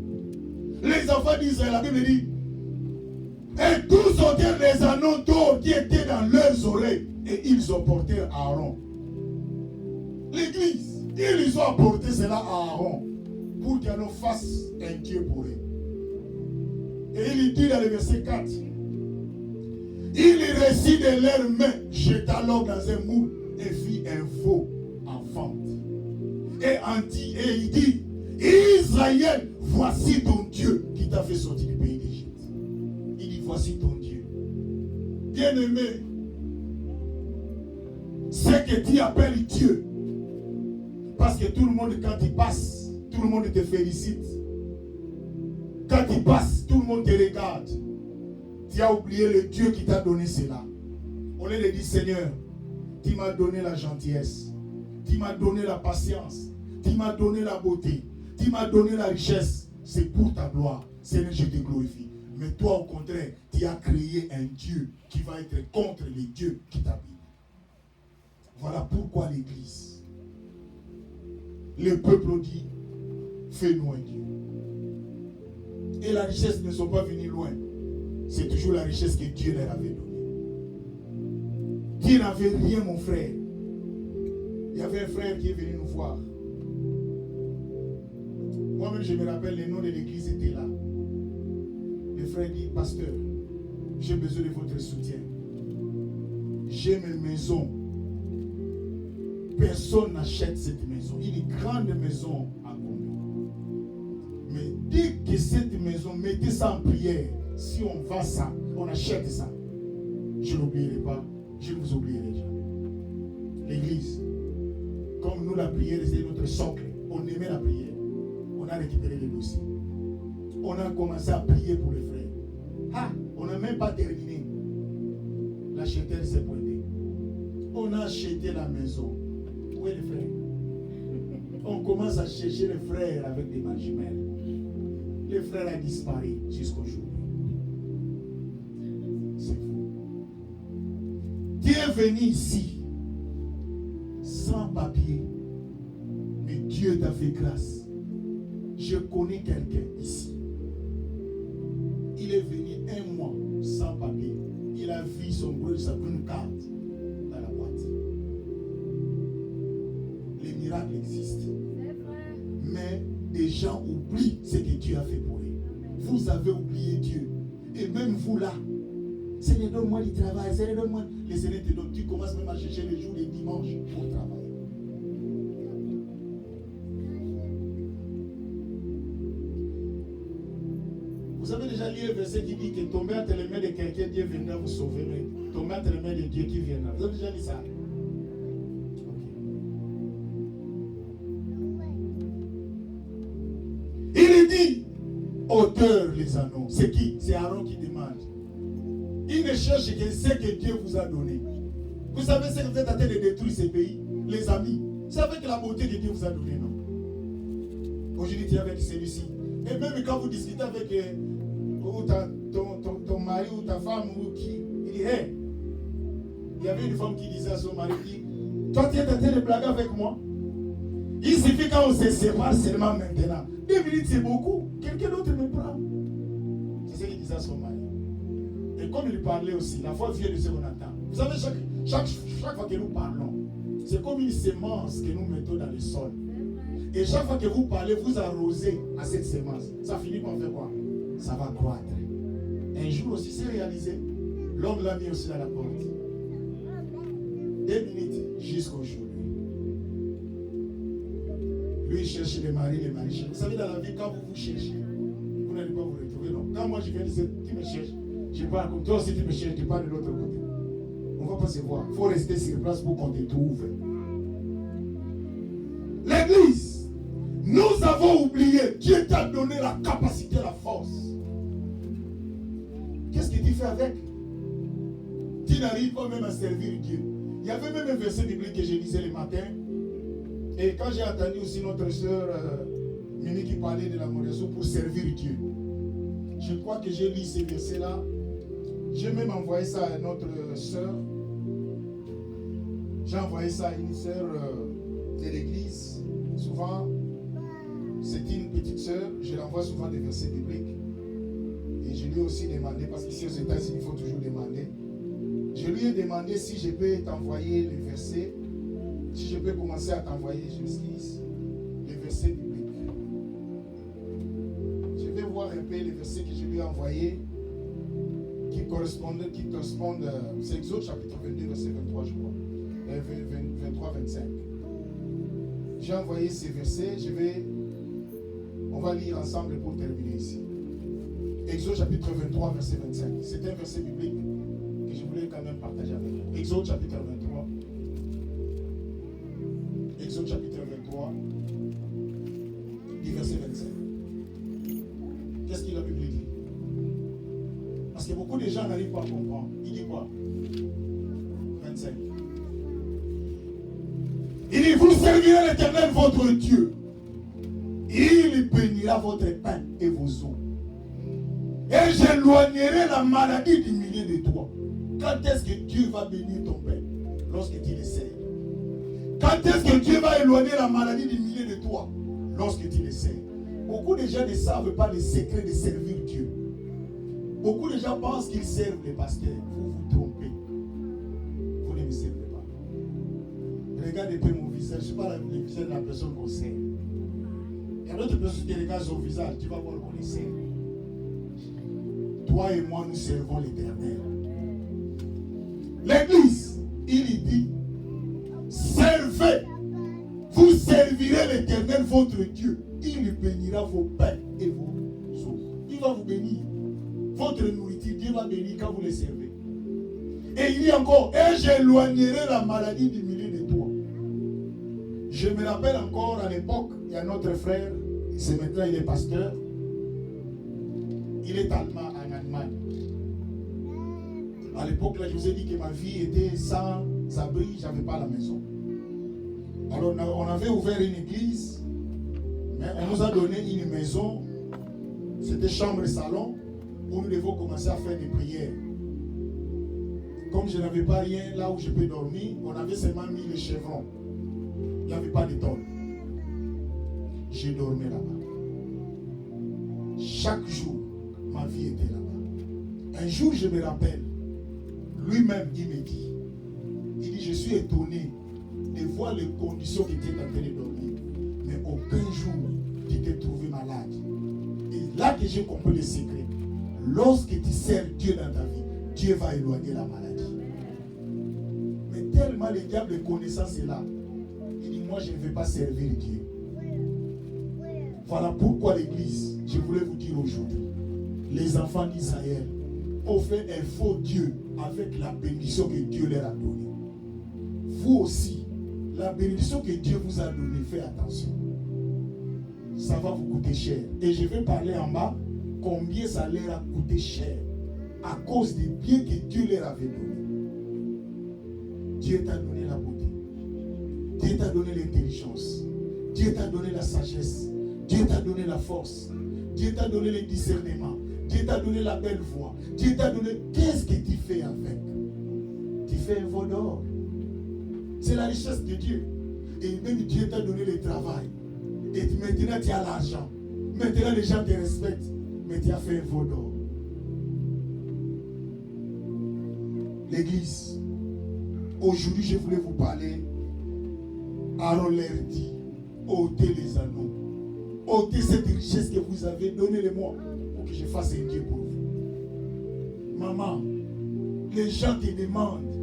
Les enfants d'Israël, la Bible dit, et tous ôtèrent les anneaux d'or qui étaient dans leurs oreilles, et ils ont porté Aaron. L'église, ils ont apporté cela à Aaron pour qu'il en fasse un Dieu pour eux. Et il dit dans le verset 4, il récit de leurs mains, jeta l'or dans un moule et fit un veau en vente. Et il dit, Israël, voici ton Dieu qui t'a fait sortir du pays d'Égypte. Il dit, voici ton Dieu. Bien-aimé, ce que tu appelles Dieu, parce que tout le monde, quand il passe, tout le monde te félicite. Quand il passe, tout le monde te regarde. Tu as oublié le Dieu qui t'a donné cela. Au lieu de dire, Seigneur, tu m'as donné la gentillesse, tu m'as donné la patience, tu m'as donné la beauté, tu m'as donné la richesse. C'est pour ta gloire. Seigneur, je te glorifie. Mais toi, au contraire, tu as créé un Dieu qui va être contre les dieux qui t'habitent. Voilà pourquoi l'Église, le peuple dit, fais-nous un Dieu. Et la richesse ne sont pas venues loin. C'est toujours la richesse que Dieu leur avait donnée. Dieu n'avait rien, mon frère. Il y avait un frère qui est venu nous voir. Moi-même, je me rappelle, le nom de l'église était là. Le frère dit, pasteur, j'ai besoin de votre soutien. J'ai une maison. Personne n'achète cette maison. Une grande maison à Gombe. Mais dès que cette maison, mettez ça en prière. Si on vend ça, on achète ça. Je n'oublierai pas. Je ne vous oublierai jamais. L'église, comme nous, la prière, c'est notre socle. On aimait la prière. On a récupéré les dossiers. On a commencé à prier pour les frères. Ah, on n'a même pas terminé. L'acheteur s'est pointé. On a acheté la maison. Où est les frères? On commence à chercher les frères avec des mains jumelles. Les frères ont disparu jusqu'aujourd'hui. C'est fou. Tu es venu ici sans papier, mais Dieu t'a fait grâce. Je connais quelqu'un ici. Il est venu un mois sans papier. Il a vu son brûle, sa green card dans la boîte. Les miracles existent. Mais des gens oublient ce que Dieu a fait pour eux. Vous avez oublié Dieu. Et même vous là, Seigneur, donne-moi du travail. Seigneur, donne-moi. Le Seigneur te donne. Tu commences même à chercher les jours des dimanches pour travailler. Vous avez déjà lu un verset qui dit que tomber entre les mains de quelqu'un, Dieu viendra vous sauver. Mais tomber entre les mains de Dieu qui viendra. Vous avez déjà lu ça? Il dit, auteur les anneaux. C'est qui? C'est Aaron qui demande. Il ne cherche que ce que Dieu vous a donné. Vous savez ce que vous êtes en train de détruire ces pays, les amis. Vous savez que la beauté de Dieu vous a donné, non? Aujourd'hui, tu es avec celui-ci. Et même quand vous discutez avec ton mari ou ta femme, ou qui, il dit, hey, il y avait une femme qui disait à son mari, toi, tu es en train de blaguer avec moi. Il suffit quand on se sépare seulement maintenant. 2 minutes, c'est beaucoup. Quelqu'un d'autre me prend. C'est ce qu'il disait à son mari. Et comme il parlait aussi, la foi vient de ce qu'on entend. Vous savez, chaque fois que nous parlons, c'est comme une semence que nous mettons dans le sol. Et chaque fois que vous parlez, vous arrosez à cette semence. Ça finit par faire quoi? Ça va croître. Un jour aussi, c'est réalisé. L'homme l'a mis aussi dans la porte. 2 minutes jusqu'aujourd'hui. Lui, il cherche les maris cherchent. Vous savez, dans la vie, quand vous cherchez, vous n'allez pas vous retrouver. Non. Quand moi, je viens dire, tu me cherches, je pars comme toi aussi, tu me cherches, tu pars de l'autre côté. On ne va pas se voir. Il faut rester sur place pour qu'on te trouve. L'église, nous avons oublié. Dieu t'a donné la capacité, la force. Qu'est-ce que tu fais avec? Tu n'arrives pas même à servir Dieu. Il y avait même un verset biblique que je lisais le matin. Et quand j'ai entendu aussi notre sœur Mimi qui parlait de la moraison pour servir Dieu, je crois que j'ai lu ces versets-là. J'ai même envoyé ça à notre sœur. J'ai envoyé ça à une sœur de l'église. Souvent, c'est une petite sœur. Je l'envoie souvent des versets bibliques. Et je lui ai aussi demandé, parce qu'ici aux États-Unis, il faut toujours demander. Je lui ai demandé si je peux t'envoyer les versets. Si je peux commencer à t'envoyer, je m'excuse, les versets bibliques. Je vais voir un peu les versets que je lui ai envoyés qui correspondent, c'est Exode chapitre 22, verset 23, je crois. 23-25. J'ai envoyé ces versets, on va lire ensemble pour terminer ici. Exode chapitre 23, verset 25. C'est un verset biblique que je voulais quand même partager avec vous. Exode chapitre 23. Exode chapitre 23, du verset 25. Qu'est-ce que la Bible dit? Parce que beaucoup de gens n'arrivent pas à comprendre. Il dit quoi? 25. Il dit, vous servirez l'Éternel votre Dieu. Il bénira votre pain et vos eaux. Et j'éloignerai la maladie du milieu de toi. Quand est-ce que Dieu va bénir ton pain? Lorsque tu le sers. Quand est-ce que Dieu va éloigner la maladie du milieu de toi? Lorsque tu le sers. Beaucoup de gens ne savent pas le secret de servir Dieu. Beaucoup de gens pensent qu'ils servent les pasteurs. Vous vous trompez. Vous ne me servez pas. Regarde un peu mon visage. Je ne sais pas le visage de la personne qu'on sert. Il y a d'autres personnes qui regardent son visage. Tu vas voir qu'on les sert. Toi et moi, nous servons l'Éternel. L'église, il dit, servez. Vous servirez l'Éternel, votre Dieu. Il bénira vos pains et vos eaux. Il va vous bénir. Votre nourriture, Dieu va bénir quand vous les servez. Et il dit encore, et j'éloignerai la maladie du milieu de toi. Je me rappelle encore à l'époque, il y a notre frère, c'est maintenant il est pasteur. Il est allemand en Allemagne. À l'époque, là, je vous ai dit que ma vie était sans abri, je n'avais pas la maison. Alors, on avait ouvert une église, mais on nous a donné une maison, c'était chambre et salon, où nous devons commencer à faire des prières. Comme je n'avais pas rien là où je peux dormir, on avait seulement mis les chevrons. Il n'y avait pas de tôle. J'ai dormi là-bas. Chaque jour, ma vie était là-bas. Un jour, je me rappelle, lui-même, il me dit, je suis étonné de voir les conditions que tu es en train de dormir. Mais aucun jour, tu t'es trouvé malade. Et là que j'ai compris le secret, lorsque tu sers Dieu dans ta vie, Dieu va éloigner la maladie. Mais tellement le diable de connaissance est là, il dit, moi je ne vais pas servir Dieu. Voilà pourquoi l'église, je voulais vous dire aujourd'hui, les enfants d'Israël ont fait un faux Dieu avec la bénédiction que Dieu leur a donnée. Vous aussi, la bénédiction que Dieu vous a donnée, faites attention. Ça va vous coûter cher. Et je vais parler en bas combien ça leur a coûté cher à cause des biens que Dieu leur avait donnés. Dieu t'a donné la beauté. Dieu t'a donné l'intelligence. Dieu t'a donné la sagesse. Dieu t'a donné la force. Dieu t'a donné le discernement. Dieu t'a donné la belle voix. Dieu t'a donné... Qu'est-ce que tu fais avec? Tu fais un veau d'or. C'est la richesse de Dieu. Et même Dieu t'a donné le travail. Et maintenant tu as l'argent. Maintenant les gens te respectent. Mais tu as fait un veau d'or. L'église. Aujourd'hui, je voulais vous parler. Aaron leur dit, ôtez les anneaux. Ôtez cette richesse que vous avez. Donnez-le-moi pour que je fasse un Dieu pour vous. Maman, les gens te demandent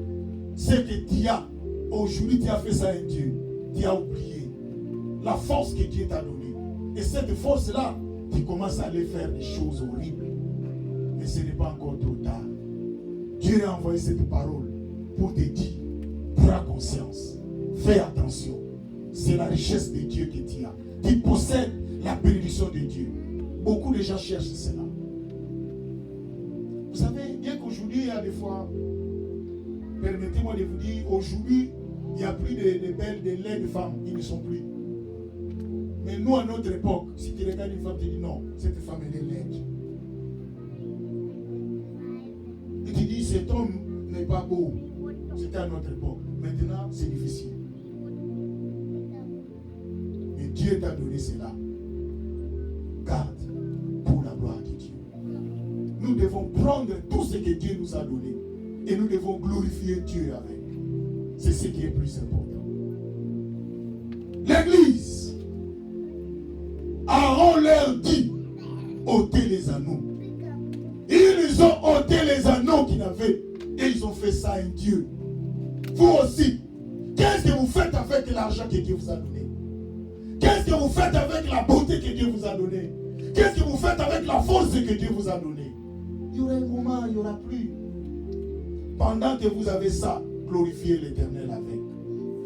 ce que tu as. Aujourd'hui, tu as fait ça un Dieu. Tu as oublié la force que Dieu t'a donnée. Et cette force-là, tu commences à aller faire des choses horribles. Mais ce n'est pas encore trop tard. Dieu a envoyé cette parole pour te dire, prends conscience, fais attention. C'est la richesse de Dieu que tu as. Tu possèdes la bénédiction de Dieu. Beaucoup de gens cherchent cela. Vous savez, bien qu'aujourd'hui, il y a des fois, permettez-moi de vous dire, aujourd'hui, il n'y a plus de belles, de laides femmes, ils ne sont plus. Mais nous, à notre époque, si tu regardes une femme, tu dis non, cette femme, elle est laide. Et tu dis, cet homme n'est pas beau. C'était à notre époque. Maintenant, c'est difficile. Mais Dieu t'a donné cela. Garde pour la gloire de Dieu. Nous devons prendre tout ce que Dieu nous a donné. Et nous devons glorifier Dieu avec. C'est ce qui est plus important. L'église, Aaron leur dit, ôtez les anneaux. Ils ont ôté les anneaux qu'ils avaient. Et ils ont fait ça un Dieu. Vous aussi, qu'est-ce que vous faites avec l'argent que Dieu vous a donné? Qu'est-ce que vous faites avec la beauté que Dieu vous a donnée? Qu'est-ce que vous faites avec la force que Dieu vous a donnée? Il y aura un moment, il n'y aura plus. Pendant que vous avez ça, glorifiez l'Éternel avec.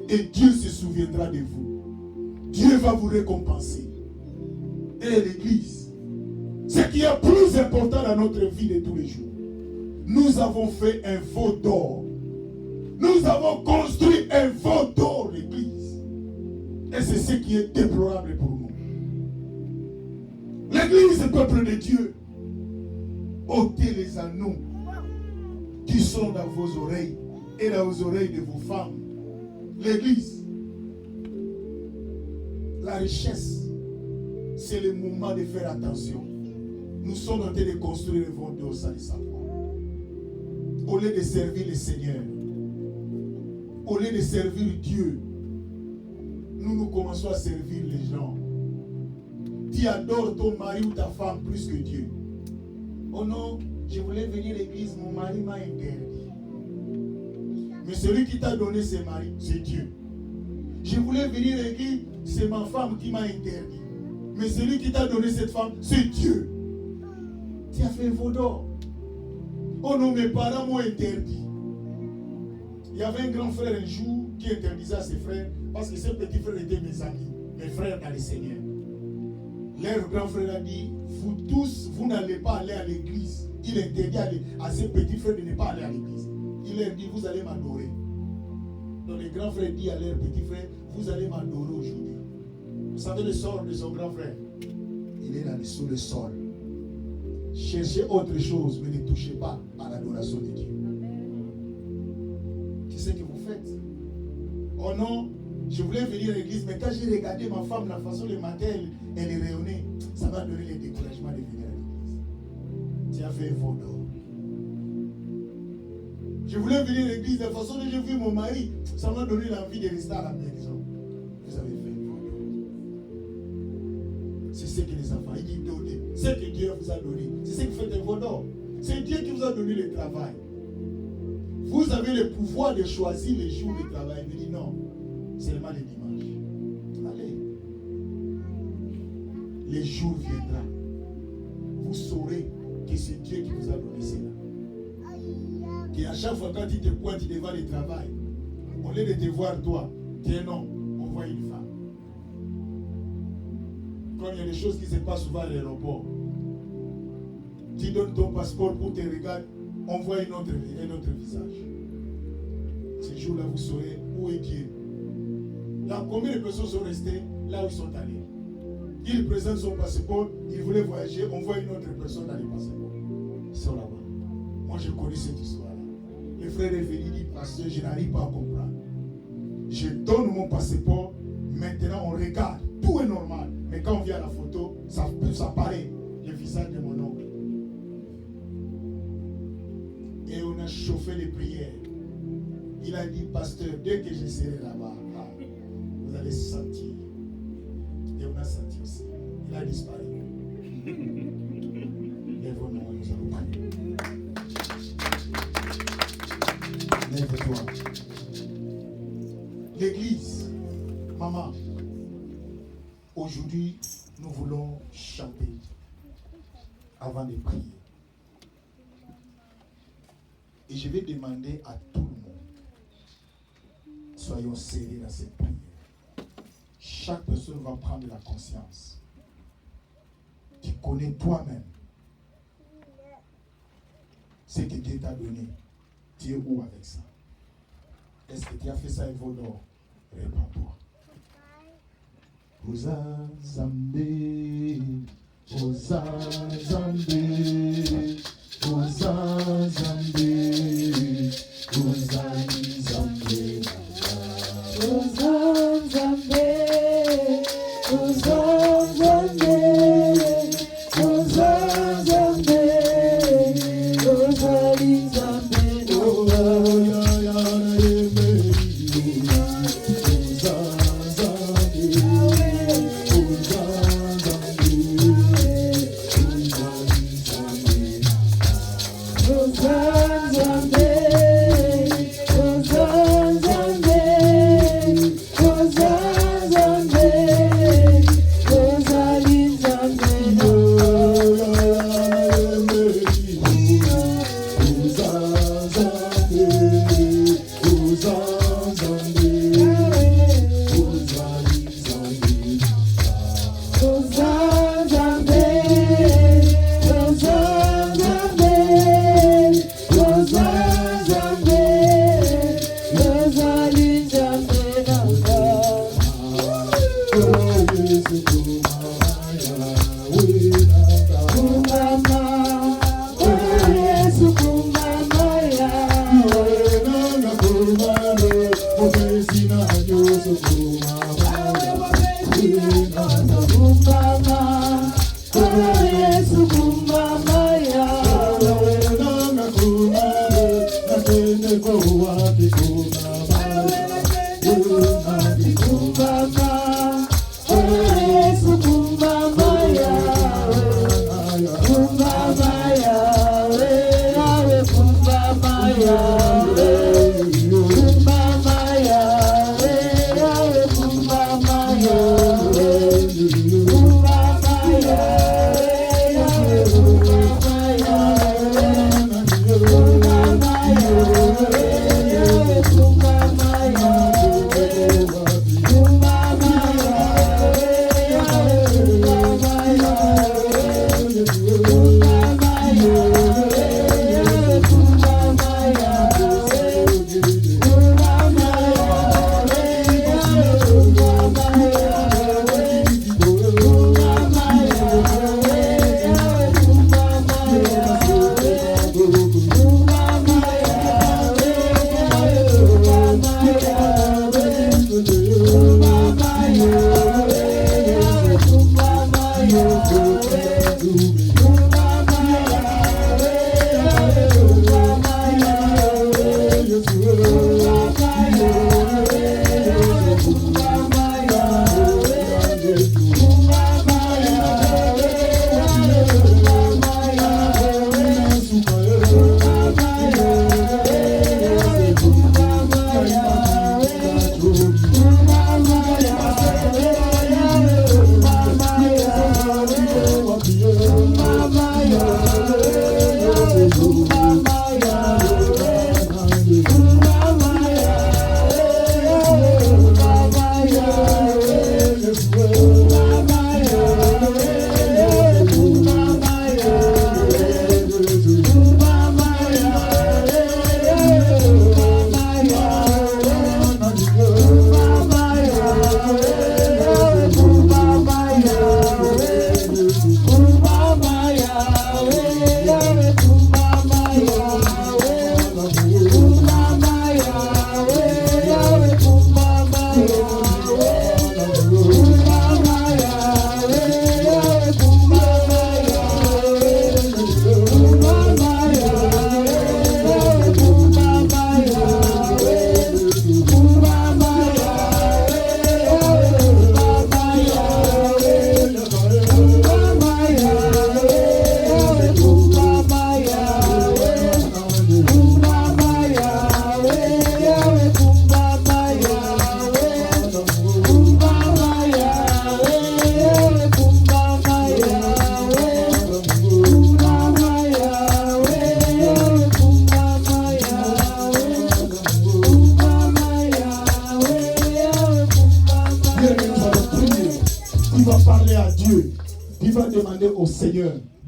Et Dieu se souviendra de vous. Dieu va vous récompenser. Et l'Église, ce qui est plus important dans notre vie de tous les jours, nous avons fait un veau d'or. Nous avons construit un veau d'or, l'Église. Et c'est ce qui est déplorable pour nous. L'Église, le peuple de Dieu, ôtez les anneaux qui sont dans vos oreilles et dans les oreilles de vos femmes. L'Église, la richesse, c'est le moment de faire attention. Nous sommes en train de construire le veau d'or sans le savoir. Au lieu de servir le Seigneur, au lieu de servir Dieu, nous commençons à servir les gens. Tu adores ton mari ou ta femme plus que Dieu. Oh non, je voulais venir à l'église, mon mari m'a interdit. Mais celui qui t'a donné ce mari, c'est Dieu. Je voulais venir à l'église, c'est ma femme qui m'a interdit. Mais celui qui t'a donné cette femme, c'est Dieu. Tu as fait un veau d'or. Oh non, mes parents m'ont interdit. Il y avait un grand frère un jour qui interdisait à ses frères parce que ses petits frères étaient mes amis, mes frères dans le Seigneur. Leur grand frère a dit, vous tous, vous n'allez pas aller à l'église. Il interdit à ses petits frères de ne pas aller à l'église. Il leur dit, vous allez m'adorer. Donc le grand frère dit à leur petit frère, vous allez m'adorer aujourd'hui. Vous savez le sort de son grand frère? Il est là sous le sol. Cherchez autre chose, mais ne touchez pas à l'adoration de Dieu. Qu'est-ce que vous faites? Oh non, je voulais venir à l'église, mais quand j'ai regardé ma femme, la façon le matin, elle est rayonnée, ça m'a donné le découragement de venir à l'église. Tu as fait un veau d'or. Je voulais venir à l'église, la façon dont j'ai vu mon mari, ça m'a donné l'envie de rester à la maison. Vous avez fait un veau d'or. C'est ce que les enfants, ils disent donner. Ce que Dieu vous a donné, c'est ce que vous faites un veau d'or. C'est Dieu qui vous a donné le travail. Vous avez le pouvoir de choisir les jours de travail. Il me dit non, seulement les dimanches. Allez. Les jours viendront. Vous saurez que c'est Dieu qui vous a donné cela. Et à chaque fois quand il te pointe devant le travail, au lieu de te voir toi, tu es un homme, on voit une femme. Comme il y a des choses qui se passent souvent à l'aéroport, tu donnes ton passeport pour te regarder, on voit un autre visage. Ce jour-là, vous saurez où est Dieu. Là, combien de personnes sont restées là où ils sont allés? Il présente son passeport, il voulait voyager, on voit une autre personne dans le passeport. Ils sont là-bas. Moi, je connais cette histoire-là. Le frère est venu, dit, pasteur, je n'arrive pas à comprendre. Je donne mon passeport, maintenant on regarde, tout est normal. Mais quand on vient à la photo, ça paraît le visage de mon oncle. Et on a chauffé les prières. Il a dit, pasteur, dès que je serai là-bas, vous allez sentir. Et on a senti aussi. Il a disparu. Et vos noms, nous allons prier. Lève-toi. L'église, maman, aujourd'hui, nous voulons chanter avant de prier. Et je vais demander à tout le monde, soyons sérieux dans cette prière. Chaque personne va prendre la conscience. Tu connais toi-même ce que Dieu t'a donné. Tu es où avec ça? Est-ce que tu as fait ça et vaut l'or? Réponds-toi. Oza Zambé, Oza Zambé, Oza Zambé, Oza Zambé, Oza Zambé, Oza Zambé, Oza Zambé, Oza Oza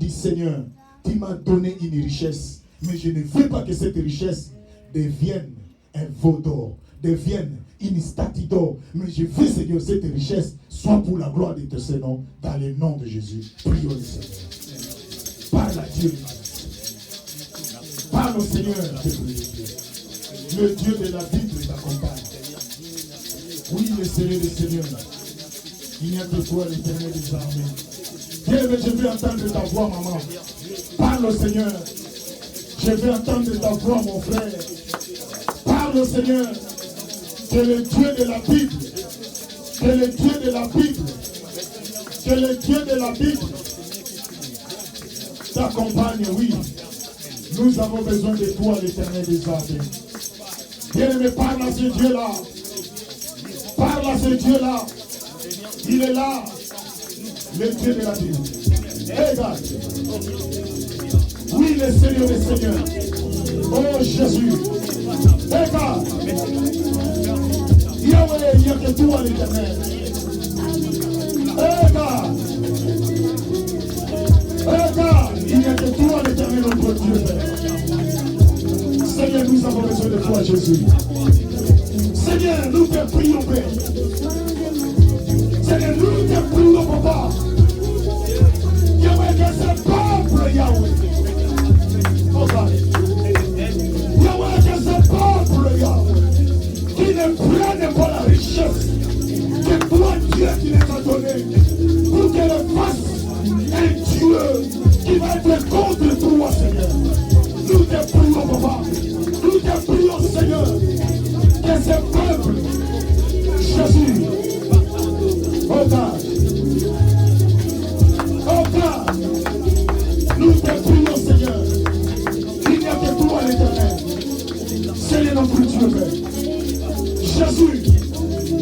Seigneur, tu m'as donné une richesse, mais je ne veux pas que cette richesse devienne un veau d'or, devienne une statue d'or. Mais je veux, Seigneur, cette richesse soit pour la gloire de ton nom, dans le nom de Jésus. Prions le Seigneur. Parle à Dieu. Parle au Seigneur. Le Dieu de la Bible t'accompagne. Oui, le Seigneur des Seigneurs. Il n'y a que toi, l'Éternel des armées. Bien, mais je veux entendre ta voix, maman. Parle au Seigneur. Je veux entendre ta voix, mon frère. Parle au Seigneur. Que le Dieu de la Bible, que le Dieu de la Bible, que le Dieu de la Bible t'accompagne, oui. Nous avons besoin de toi, l'Éternel des armées. Bien-aimé, parle à ce Dieu-là. Parle à ce Dieu-là. Il est là, le Dieu de la Bible. Regarde. Oui, le Seigneur des Seigneurs. Oh Jésus. Regarde. Yahweh, il n'y a que toi, l'Éternel. Regarde. Regarde. Il n'y a que toi, l'Éternel, notre Dieu. Seigneur, nous avons besoin de toi, Jésus. Seigneur, nous te prions, Père. Seigneur, nous te prions, Papa. Yahweh, que ce peuple, Yahweh. Oh, God. Yahweh, que ce peuple, Yahweh, qui ne prenne pas la richesse que toi, Dieu, qui les a donnée, pour qu'elle fasse un Dieu qui va être contre toi, Seigneur. Nous te prions, Papa. Nous te prions, Seigneur, que ce peuple, Jésus, oh God, nous te prions, Seigneur. Il n'y a que toi, l'Éternel. Seigneur notre Dieu, Père. Jésus,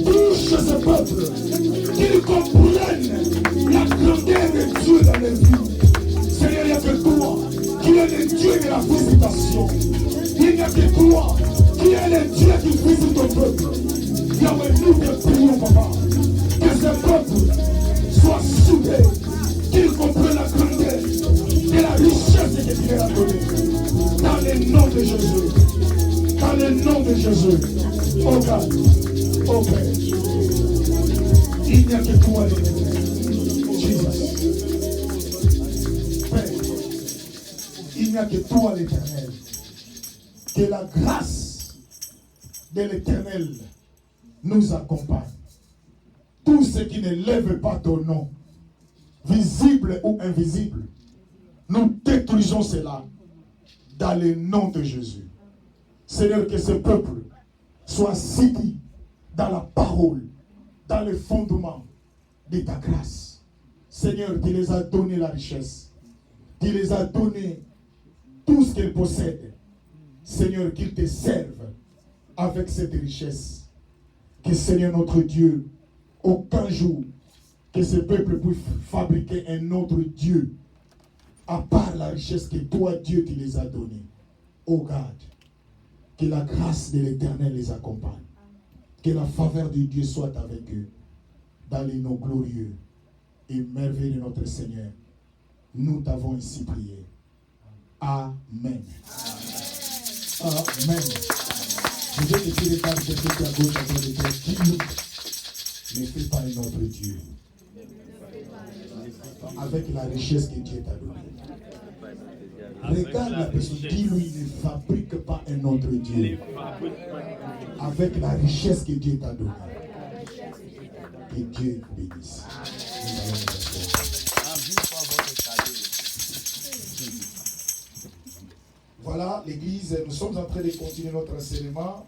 touche ce peuple, qu'ils comprennent la grandeur de Dieu dans les vies. Seigneur, il n'y a que toi qui est le Dieu de la visitation. Il n'y a que toi qui est le Dieu qui visite ton peuple. Yahweh, nous te prions, Papa, que ce peuple soit soudé, qu'il comprenne la grandeur et la richesse que tu leur as donnée. Dans le nom de Jésus. Dans le nom de Jésus. Oh God, oh Père, il n'y a que toi, Jésus. Père, il n'y a que toi, l'Éternel. Que la grâce de l'Éternel nous accompagne. Tout ce qui ne lève pas ton nom, visible ou invisible, nous détruisons cela dans le nom de Jésus. Seigneur, que ce peuple soit cité dans la parole, dans le fondement de ta grâce. Seigneur, tu les as donné la richesse. Tu les as donné tout ce qu'ils possèdent. Seigneur, qu'ils te servent avec cette richesse. Que Seigneur notre Dieu, aucun jour que ce peuple puisse fabriquer un autre Dieu à part la richesse que toi, Dieu, tu les as donnée. Oh God, que la grâce de l'Éternel les accompagne. Que la faveur de Dieu soit avec eux dans les noms glorieux et merveilleux de notre Seigneur. Nous t'avons ainsi prié. Amen. Amen. Je vais te dire par quelqu'un qui est à gauche, à droite de toi, qui nous ne fait pas un autre Dieu. Avec la richesse que Dieu t'a donnée. Regarde la personne, dis-lui, ne fabrique pas un autre Dieu. Avec la richesse que Dieu t'a donnée. Que Dieu bénisse. Voilà, l'église, nous sommes en train de continuer notre enseignement.